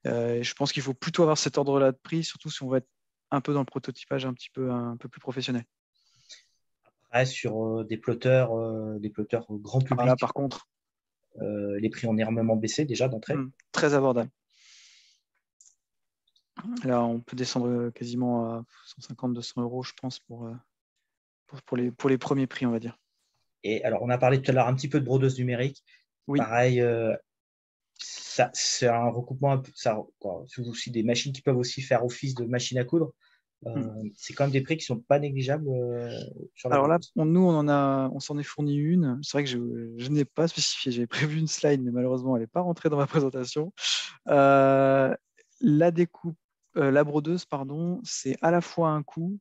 Je pense qu'il faut plutôt avoir cet ordre-là de prix, surtout si on va être un peu dans le prototypage un peu plus professionnel. Après, sur des plotteurs grand public, Là, par contre, les prix ont énormément baissé déjà d'entrée. Très abordable. Là, on peut descendre quasiment à 150-200 euros, je pense, pour les premiers prix, on va dire. Et alors, on a parlé tout à l'heure un petit peu de brodeuse numérique. Oui. Pareil, c'est un recoupement, c'est aussi des machines qui peuvent aussi faire office de machine à coudre. C'est quand même des prix qui ne sont pas négligeables sur la Alors là, brodeuse. nous, on s'en est fourni une. C'est vrai que je n'ai pas spécifié. J'avais prévu une slide, mais malheureusement, elle n'est pas rentrée dans ma présentation. La découpe, la brodeuse, pardon, c'est à la fois un coût,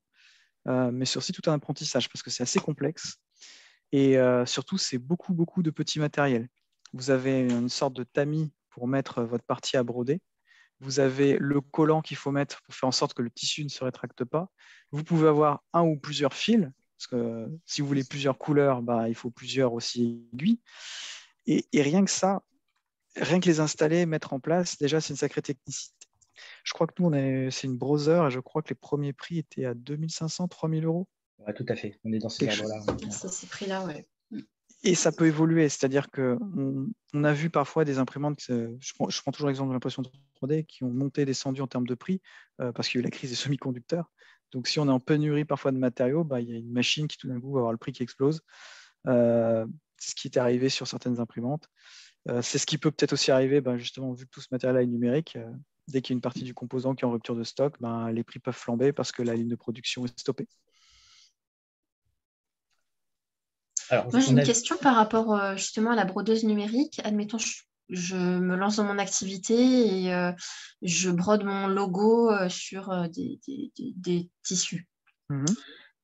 mais c'est aussi tout un apprentissage parce que c'est assez complexe. Et surtout, c'est beaucoup, beaucoup de petits matériels. Vous avez une sorte de tamis pour mettre votre partie à broder. Vous avez le collant qu'il faut mettre pour faire en sorte que le tissu ne se rétracte pas. Vous pouvez avoir un ou plusieurs fils, parce que si vous voulez plusieurs couleurs, il faut plusieurs aussi aiguilles. Et rien que ça, rien que les installer, mettre en place, déjà, c'est une sacrée technicité. Je crois que nous, c'est une browser et je crois que les premiers prix étaient à 2500, 3000 euros. Ouais, tout à fait. On est dans ces ordres-là. C'est ces prix-là, ouais. Et ça peut évoluer, c'est-à-dire qu'on a vu parfois des imprimantes, je prends toujours l'exemple de l'impression 3D, qui ont monté et descendu en termes de prix parce qu'il y a eu la crise des semi-conducteurs. Donc si on est en pénurie parfois de matériaux, il y a une machine qui tout d'un coup va avoir le prix qui explose. Ce qui est arrivé sur certaines imprimantes. C'est ce qui peut peut-être aussi arriver, justement, vu que tout ce matériel est numérique, dès qu'il y a une partie du composant qui est en rupture de stock, les prix peuvent flamber parce que la ligne de production est stoppée. Alors, moi, j'ai une question par rapport justement à la brodeuse numérique. Admettons, je me lance dans mon activité et je brode mon logo sur des tissus.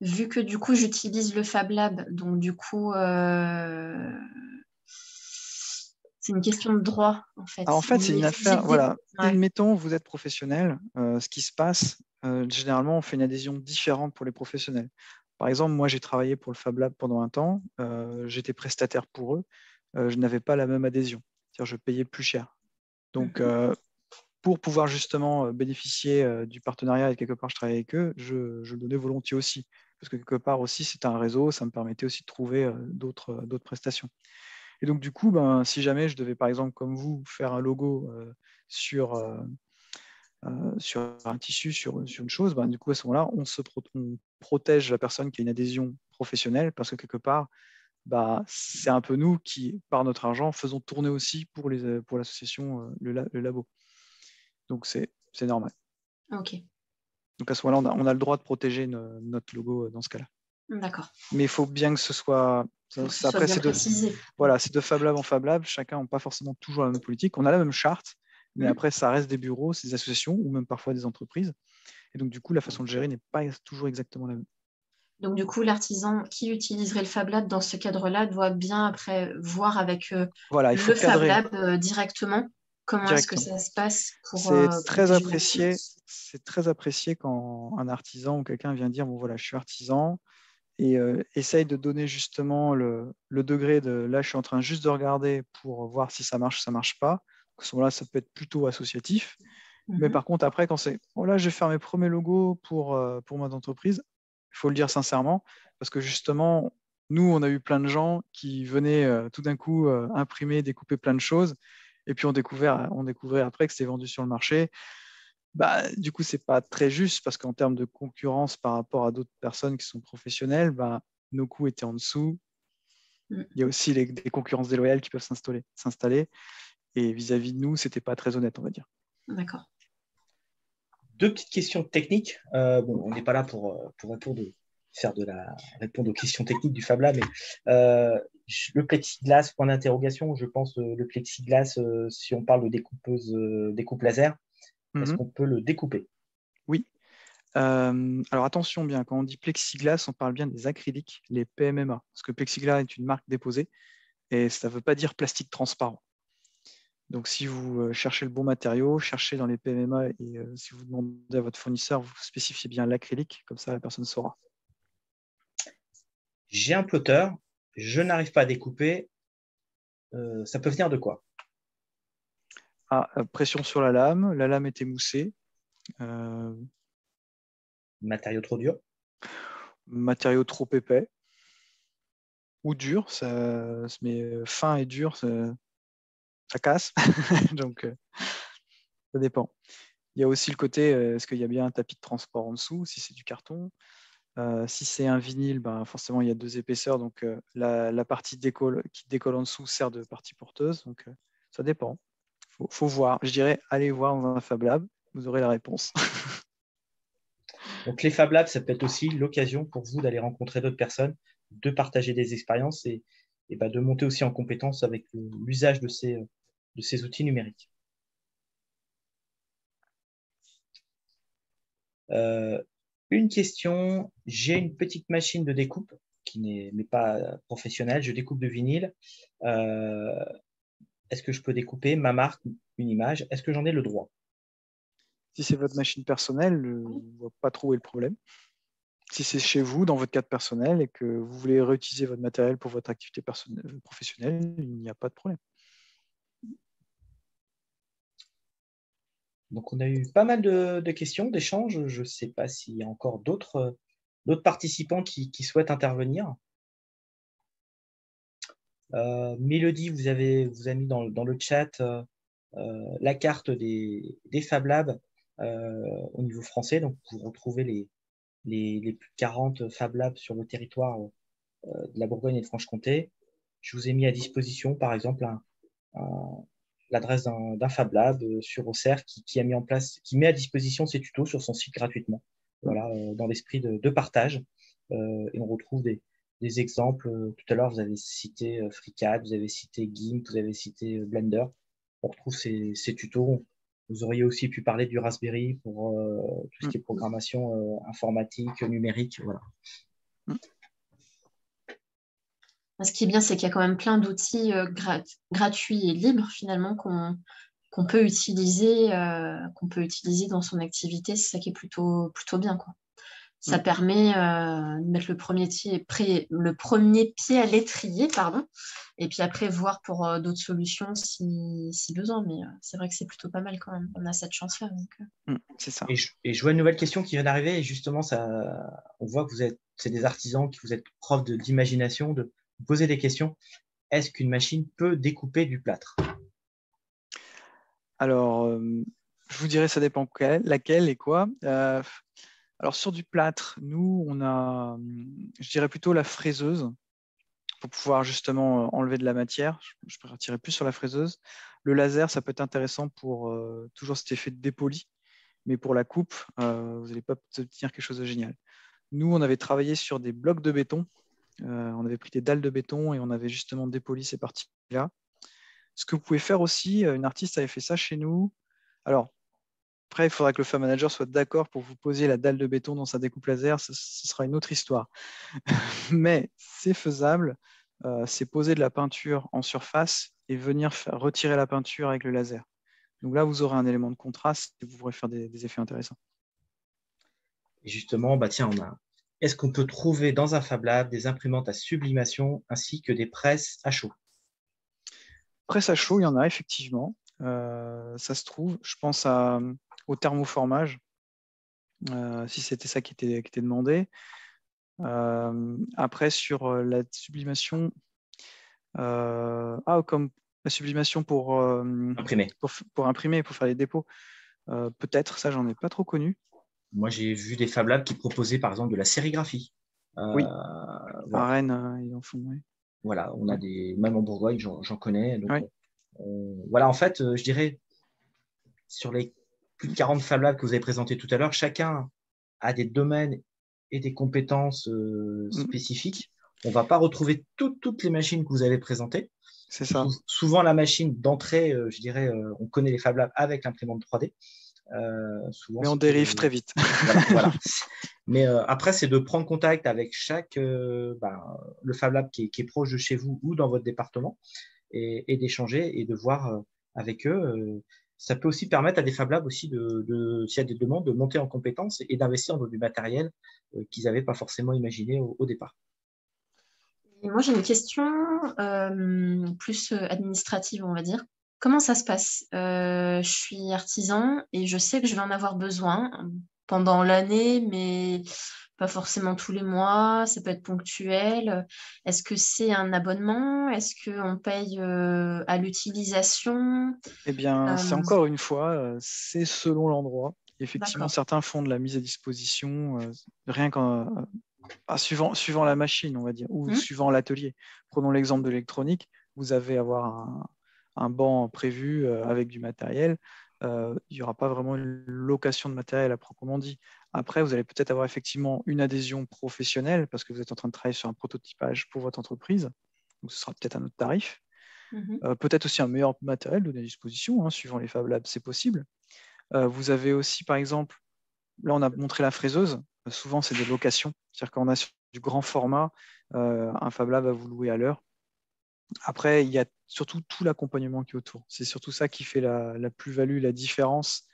Vu que du coup, j'utilise le Fab Lab, donc du coup, c'est une question de droit, en fait. Alors, en fait, c'est une affaire, voilà. Ouais. Admettons, vous êtes professionnel. Ce qui se passe, généralement, on fait une adhésion différente pour les professionnels. Par exemple, moi, j'ai travaillé pour le Fab Lab pendant un temps. J'étais prestataire pour eux. Je n'avais pas la même adhésion. C'est-à-dire, je payais plus cher. Donc, pour pouvoir justement bénéficier du partenariat et quelque part, je travaillais avec eux, je le donnais volontiers aussi. Parce que quelque part aussi, c'était un réseau. Ça me permettait aussi de trouver d'autres prestations. Et donc, du coup, si jamais je devais, par exemple, comme vous, faire un logo sur sur un tissu, sur une chose, ben, du coup, à ce moment-là, on protège la personne qui a une adhésion professionnelle parce que quelque part, bah, c'est un peu nous qui, par notre argent, faisons tourner aussi pour l'association, le labo. Donc, c'est normal. Ok, Donc, à ce moment-là, on a le droit de protéger notre logo dans ce cas-là. d'accord. Mais il faut bien que ce soit... Faut que ce soit Après, bien précisé. voilà, c'est de Fab Lab en Fab Lab. Chacun n'a pas forcément toujours la même politique. On a la même charte, mais Mhm. après, ça reste des bureaux, c'est des associations ou même parfois des entreprises. Et donc, du coup, la façon de gérer n'est pas toujours exactement la même. Donc, du coup, l'artisan qui utiliserait le Fab Lab dans ce cadre-là doit bien après voir avec Voilà, il faut le Fab cadrer Lab directement comment est-ce que directement. ça se passe pour C'est très protéger l'actif. apprécié. C'est très apprécié quand un artisan ou quelqu'un vient dire, bon voilà, je suis artisan, et essaye de donner justement le degré de là, je suis en train juste de regarder pour voir si ça marche ou ça marche pas. À ce moment-là, ça peut être plutôt associatif. Mais Mhm. par contre, après, quand c'est oh là, je vais faire mes premiers logos pour mon entreprise, il faut le dire sincèrement, parce que justement, nous, on a eu plein de gens qui venaient tout d'un coup imprimer, découper plein de choses, et puis on découvrait après que c'était vendu sur le marché. Bah, du coup, c'est pas très juste parce qu'en termes de concurrence par rapport à d'autres personnes qui sont professionnelles, bah, nos coûts étaient en dessous. Mhm. Il y a aussi des concurrences déloyales qui peuvent s'installer. Et vis-à-vis de nous, c'était pas très honnête, on va dire. D'accord. Deux petites questions techniques. Bon, on n'est pas là pour répondre aux questions techniques du Fab Lab, mais le plexiglas, point d'interrogation, je pense le plexiglas, si on parle de découpe laser, est-ce Mhm. qu'on peut le découper? Oui. Alors attention bien, quand on dit plexiglas, on parle bien des acryliques, les PMMA, parce que plexiglas est une marque déposée et ça ne veut pas dire plastique transparent. Donc si vous cherchez le bon matériau, cherchez dans les PMMA et si vous demandez à votre fournisseur, vous spécifiez bien l'acrylique, comme ça la personne saura. J'ai un plotter, je n'arrive pas à découper, ça peut venir de quoi? Ah, pression sur la lame est émoussée, euh, Matériau trop dur? matériau trop épais ou dur, ça se met fin et dur, ça casse, donc ça dépend. Il y a aussi le côté, est-ce qu'il y a bien un tapis de transport en dessous, si c'est du carton. Si c'est un vinyle, ben, forcément, il y a deux épaisseurs. Donc, la partie qui décolle en dessous sert de partie porteuse. Donc, ça dépend. Faut voir. Je dirais, allez voir dans un Fab Lab. Vous aurez la réponse. Donc les Fab Labs, ça peut être aussi l'occasion pour vous d'aller rencontrer d'autres personnes, de partager des expériences et bah, de monter aussi en compétence avec l'usage de ces outils numériques. Euh, une question, j'ai une petite machine de découpe qui n'est mais pas professionnelle, je découpe de vinyle. Euh, Est-ce que je peux découper ma marque, une image? Est-ce que j'en ai le droit? Si c'est votre machine personnelle, je ne vois pas trop où est le problème. Si c'est chez vous, dans votre cadre personnel, et que vous voulez réutiliser votre matériel pour votre activité professionnelle, il n'y a pas de problème. Donc on a eu pas mal de questions, d'échanges. Je ne sais pas s'il y a encore d'autres participants qui souhaitent intervenir. Mélodie, vous avez mis dans le chat la carte des Fab Labs au niveau français. Donc, vous retrouvez les plus de 40 Fab Labs sur le territoire de la Bourgogne et de Franche-Comté. Je vous ai mis à disposition, par exemple, l'adresse d'un Fab Lab sur Auxerre qui a mis en place, qui met à disposition ses tutos sur son site gratuitement. Voilà, dans l'esprit de partage. Et on retrouve des exemples. Tout à l'heure, vous avez cité FreeCAD, vous avez cité GIMP, vous avez cité Blender. On retrouve ces tutos. Vous auriez aussi pu parler du Raspberry pour tout ce qui est programmation informatique, numérique. Voilà. Ce qui est bien, c'est qu'il y a quand même plein d'outils gratuits et libres finalement qu'on peut utiliser dans son activité. C'est ça qui est plutôt bien, quoi. Ça permet de mettre le premier pied à l'étrier, pardon, et puis après voir pour d'autres solutions si besoin. Mais c'est vrai que c'est plutôt pas mal quand même. On a cette chance-là. C'est ça. Et je vois une nouvelle question qui vient d'arriver. Et justement, on voit que c'est des artisans, que vous êtes prof d'imagination, de vous poser des questions. Est-ce qu'une machine peut découper du plâtre? Alors, je vous dirais, ça dépend laquelle et quoi. Alors, sur du plâtre, nous, on a, je dirais plutôt la fraiseuse pour pouvoir justement enlever de la matière. Je partirais plus sur la fraiseuse. Le laser, ça peut être intéressant pour toujours cet effet de dépoli, mais pour la coupe, vous n'allez pas obtenir quelque chose de génial. Nous, on avait travaillé sur des blocs de béton. On avait pris des dalles de béton et on avait justement dépoli ces parties-là. Ce que vous pouvez faire aussi, une artiste avait fait ça chez nous. Alors, après, il faudra que le Fab Manager soit d'accord pour vous poser la dalle de béton dans sa découpe laser. Ce sera une autre histoire. Mais c'est faisable. C'est poser de la peinture en surface et venir retirer la peinture avec le laser. Donc là, vous aurez un élément de contraste et vous pourrez faire des effets intéressants. Et justement, bah tiens, est-ce qu'on peut trouver dans un Fab Lab des imprimantes à sublimation ainsi que des presses à chaud? Presse à chaud, il y en a effectivement. Ça se trouve. Je pense au thermoformage, si c'était ça qui était demandé. Après, sur la sublimation, comme la sublimation Imprimé. pour imprimer, pour faire les dépôts, peut-être, ça, j'en ai pas trop connu. Moi, j'ai vu des Fab Labs qui proposaient par exemple de la sérigraphie. Oui, à Voilà. Rennes, ils en font. Oui. Voilà, on a même en Bourgogne, j'en connais. Donc, Oui. voilà, en fait, je dirais, sur les plus de 40 Fab Labs que vous avez présentés tout à l'heure, chacun a des domaines et des compétences spécifiques. On ne va pas retrouver toutes les machines que vous avez présentées. C'est ça. Souvent, la machine d'entrée, je dirais, on connaît les Fab Labs avec l'imprimante 3D. Souvent, Mais on dérive très vite. Voilà. Mais après, c'est de prendre contact avec le Fab Lab qui est proche de chez vous ou dans votre département et d'échanger et de voir avec eux. Ça peut aussi permettre à des Fab Labs aussi, s'il y a des demandes, de monter en compétences et d'investir dans du matériel qu'ils n'avaient pas forcément imaginé au départ. Et moi, j'ai une question plus administrative, on va dire. Comment ça se passe? Je suis artisan et je sais que je vais en avoir besoin pendant l'année, mais pas forcément tous les mois. Ça peut être ponctuel. Est-ce que c'est un abonnement? Est-ce qu'on paye à l'utilisation? Eh bien, c'est encore une fois, c'est selon l'endroit. Effectivement, D'accord. certains font de la mise à disposition, rien suivant la machine, on va dire, ou suivant l'atelier. Prenons l'exemple de l'électronique. Vous avez avoir un banc prévu avec du matériel. Il n'y aura pas vraiment une location de matériel à proprement dit. Après, vous allez peut-être avoir effectivement une adhésion professionnelle parce que vous êtes en train de travailler sur un prototypage pour votre entreprise. Donc, ce sera peut-être un autre tarif. Peut-être aussi un meilleur matériel donné à disposition, suivant les Fab Labs, c'est possible. Vous avez aussi, par exemple, là, on a montré la fraiseuse. Souvent, c'est des locations. C'est-à-dire qu'on a sur du grand format, un Fab Lab va vous louer à l'heure. Après, il y a surtout tout l'accompagnement qui est autour. C'est surtout ça qui fait la plus-value, la différence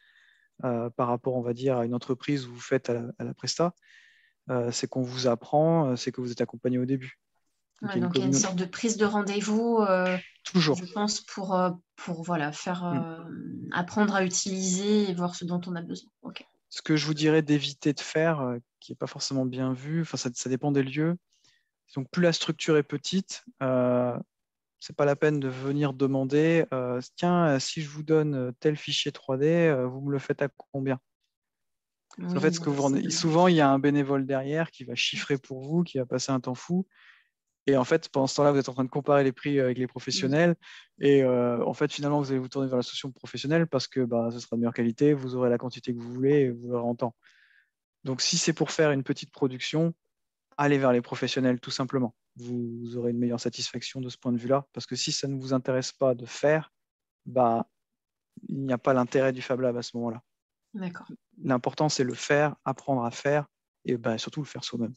par rapport, on va dire, à une entreprise où vous faites à la presta. C'est qu'on vous apprend, c'est que vous êtes accompagné au début. Donc, il y a une sorte de prise de rendez-vous, toujours. je pense, pour voilà, faire apprendre à utiliser et voir ce dont on a besoin. Okay. Ce que je vous dirais d'éviter de faire, qui n'est pas forcément bien vu, ça dépend des lieux. Donc, plus la structure est petite, c'est pas la peine de venir demander tiens, si je vous donne tel fichier 3D, vous me le faites à combien? Oui, en fait, souvent, il y a un bénévole derrière qui va chiffrer pour vous, qui va passer un temps fou. Et en fait, pendant ce temps-là, vous êtes en train de comparer les prix avec les professionnels. Et en fait, finalement, vous allez vous tourner vers la solution professionnelle parce que ce sera de meilleure qualité, vous aurez la quantité que vous voulez et vous l'aurez en temps. Donc, si c'est pour faire une petite production, allez vers les professionnels, tout simplement. Vous aurez une meilleure satisfaction de ce point de vue-là. Parce que si ça ne vous intéresse pas de faire, il n'y a pas l'intérêt du Fab Lab à ce moment-là. D'accord. L'important, c'est le faire, apprendre à faire et surtout le faire soi-même.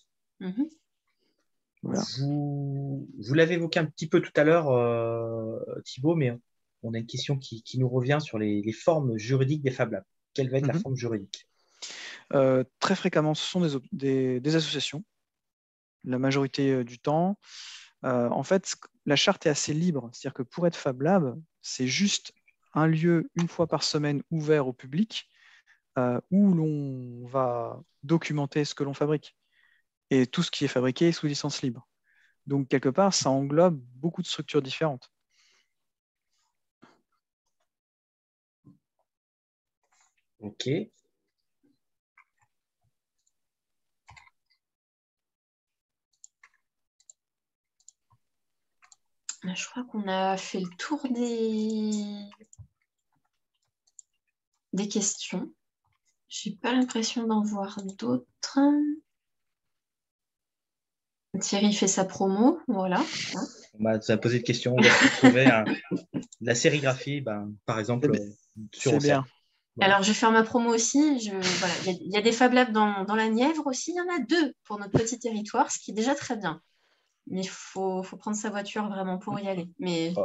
Voilà. Vous l'avez évoqué un petit peu tout à l'heure, Thibaut, mais on a une question qui nous revient sur les formes juridiques des Fab Labs. Quelle va être la forme juridique? Très fréquemment, ce sont des associations, la majorité du temps. En fait, la charte est assez libre. C'est-à-dire que pour être Fab Lab, c'est juste un lieu une fois par semaine ouvert au public où l'on va documenter ce que l'on fabrique. Et tout ce qui est fabriqué est sous licence libre. Donc, quelque part, ça englobe beaucoup de structures différentes. OK. Je crois qu'on a fait le tour des questions. Je n'ai pas l'impression d'en voir d'autres. Thierry fait sa promo, voilà. Tu as posé une question, où est-ce que tu trouvais la sérigraphie, par exemple, sur C'est Auxerre. bien. Voilà. Alors, je vais faire ma promo aussi. Voilà. Il y a des Fab Labs dans la Nièvre aussi. Il y en a 2 pour notre petit territoire, ce qui est déjà très bien. Mais il faut prendre sa voiture vraiment pour y aller. Mais...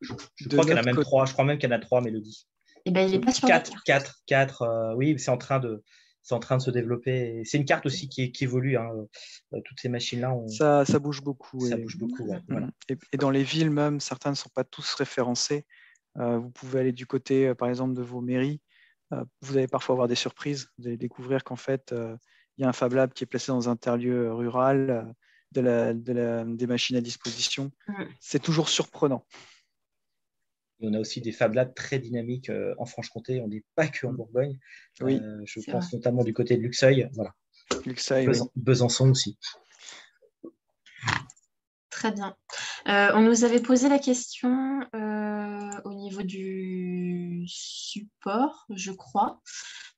Je crois qu'il y en a même 3. Je crois même qu'il y en a 3, Mélodie. Eh ben, il n'est pas sur la carte. 4. Oui, c'est en train de se développer. C'est une carte aussi qui évolue. Hein. Toutes ces machines-là. Ça bouge beaucoup. Ça bouge beaucoup, ouais. Voilà. Et dans les villes même, certains ne sont pas tous référencés. Vous pouvez aller du côté, par exemple, de vos mairies. Vous allez parfois avoir des surprises. Vous allez découvrir qu'en fait, il y a un Fab Lab qui est placé dans un terre-lieu rural, des machines à disposition. C'est toujours surprenant. Et on a aussi des Fab Labs très dynamiques en Franche-Comté. On n'est pas que en Bourgogne. Oui, je pense notamment du côté de Luxeuil. Voilà. Luxeuil, Besançon aussi. Très bien. On nous avait posé la question au niveau du support, je crois.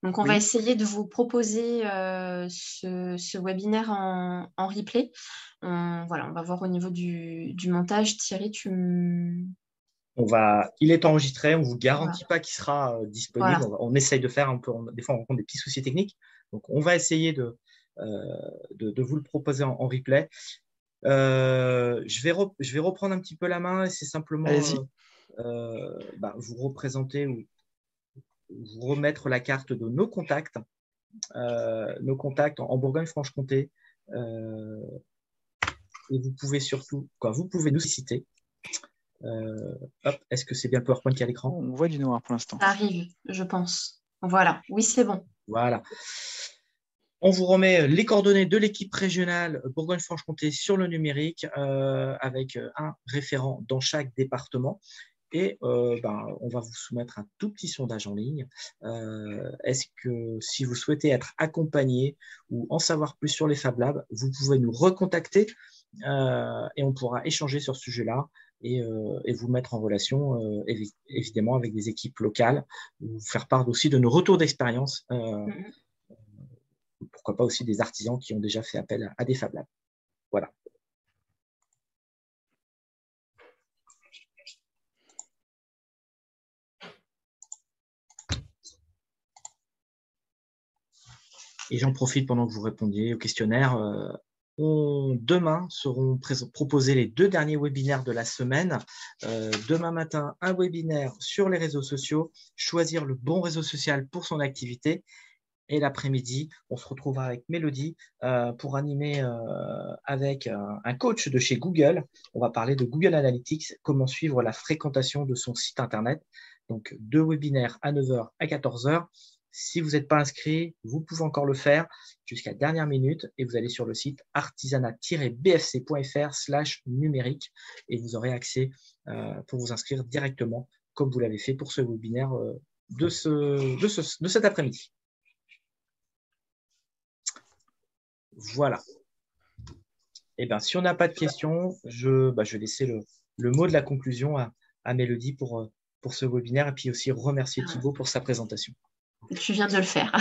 Donc, on va essayer de vous proposer ce webinaire en replay. On va voir au niveau du montage. Thierry, Il est enregistré, on ne vous garantit pas qu'il sera disponible. Voilà. On essaye de faire un peu, des fois on rencontre des petits soucis techniques. Donc on va essayer de vous le proposer en replay. Je vais reprendre un petit peu la main et c'est simplement vous représenter ou vous remettre la carte de nos contacts en Bourgogne-Franche-Comté. Et vous pouvez surtout, vous pouvez nous citer. Est-ce que c'est bien le PowerPoint qui est à l'écran? On voit du noir pour l'instant. Ça arrive, je pense. Voilà, oui, c'est bon. Voilà. On vous remet les coordonnées de l'équipe régionale Bourgogne-Franche-Comté sur le numérique avec un référent dans chaque département. Et on va vous soumettre un tout petit sondage en ligne. Est-ce que si vous souhaitez être accompagné ou en savoir plus sur les Fab Labs, vous pouvez nous recontacter et on pourra échanger sur ce sujet-là et vous mettre en relation évidemment avec des équipes locales, vous faire part aussi de nos retours d'expérience. Pourquoi pas aussi des artisans qui ont déjà fait appel à des Fab Labs. Voilà. Et j'en profite pendant que vous répondiez au questionnaire. Demain seront proposés les 2 derniers webinaires de la semaine. Demain matin, un webinaire sur les réseaux sociaux, choisir le bon réseau social pour son activité. Et l'après-midi, on se retrouvera avec Mélodie pour animer avec un coach de chez Google. On va parler de Google Analytics, comment suivre la fréquentation de son site Internet. Donc, 2 webinaires à 9h, à 14h. Si vous n'êtes pas inscrit, vous pouvez encore le faire jusqu'à dernière minute et vous allez sur le site artisanat-bfc.fr/numérique et vous aurez accès pour vous inscrire directement comme vous l'avez fait pour ce webinaire de cet après-midi. Voilà. Et bien, si on n'a pas de questions, je vais laisser le mot de la conclusion à Mélodie pour ce webinaire et puis aussi remercier Thibaut pour sa présentation. Tu viens de le faire.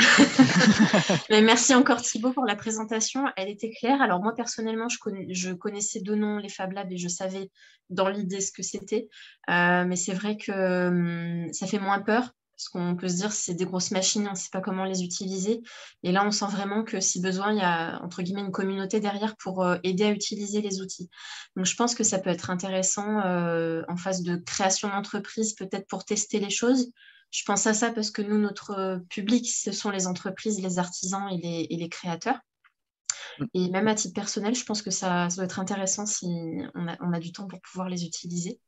Mais merci encore Thibaut pour la présentation. Elle était claire. Alors moi, personnellement, je connaissais de nom les Fab Labs et je savais dans l'idée ce que c'était. Mais c'est vrai que ça fait moins peur. Parce qu'on peut se dire c'est des grosses machines, on ne sait pas comment les utiliser. Et là, on sent vraiment que si besoin, il y a entre guillemets une communauté derrière pour aider à utiliser les outils. Donc, je pense que ça peut être intéressant en phase de création d'entreprise, peut-être pour tester les choses. Je pense à ça parce que nous, notre public, ce sont les entreprises, les artisans et les créateurs. Et même à titre personnel, je pense que ça doit être intéressant si on a du temps pour pouvoir les utiliser.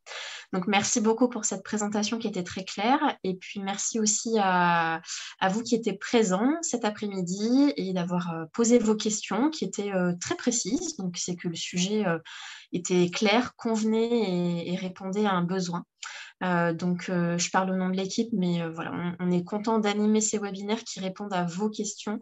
Donc, merci beaucoup pour cette présentation qui était très claire. Et puis, merci aussi à vous qui étiez présents cet après-midi et d'avoir posé vos questions qui étaient très précises. Donc, c'est que le sujet était clair, convenait et répondait à un besoin. Donc, je parle au nom de l'équipe, mais voilà, on est content d'animer ces webinaires qui répondent à vos questions,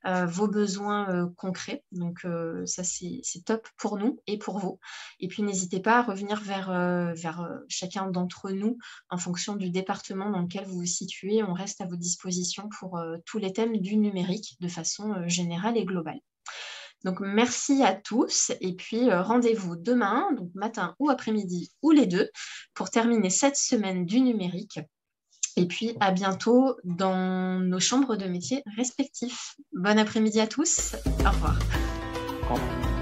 vos besoins concrets. Donc, ça, c'est top pour nous et pour vous. Et puis, n'hésitez pas à revenir vers chacun d'entre nous en fonction du département dans lequel vous vous situez. On reste à vos dispositions pour tous les thèmes du numérique de façon générale et globale. Donc, merci à tous et puis rendez-vous demain, donc matin ou après-midi ou les deux, pour terminer cette semaine du numérique. Et puis, à bientôt dans nos chambres de métiers respectifs. Bon après-midi à tous. Au revoir. Au revoir.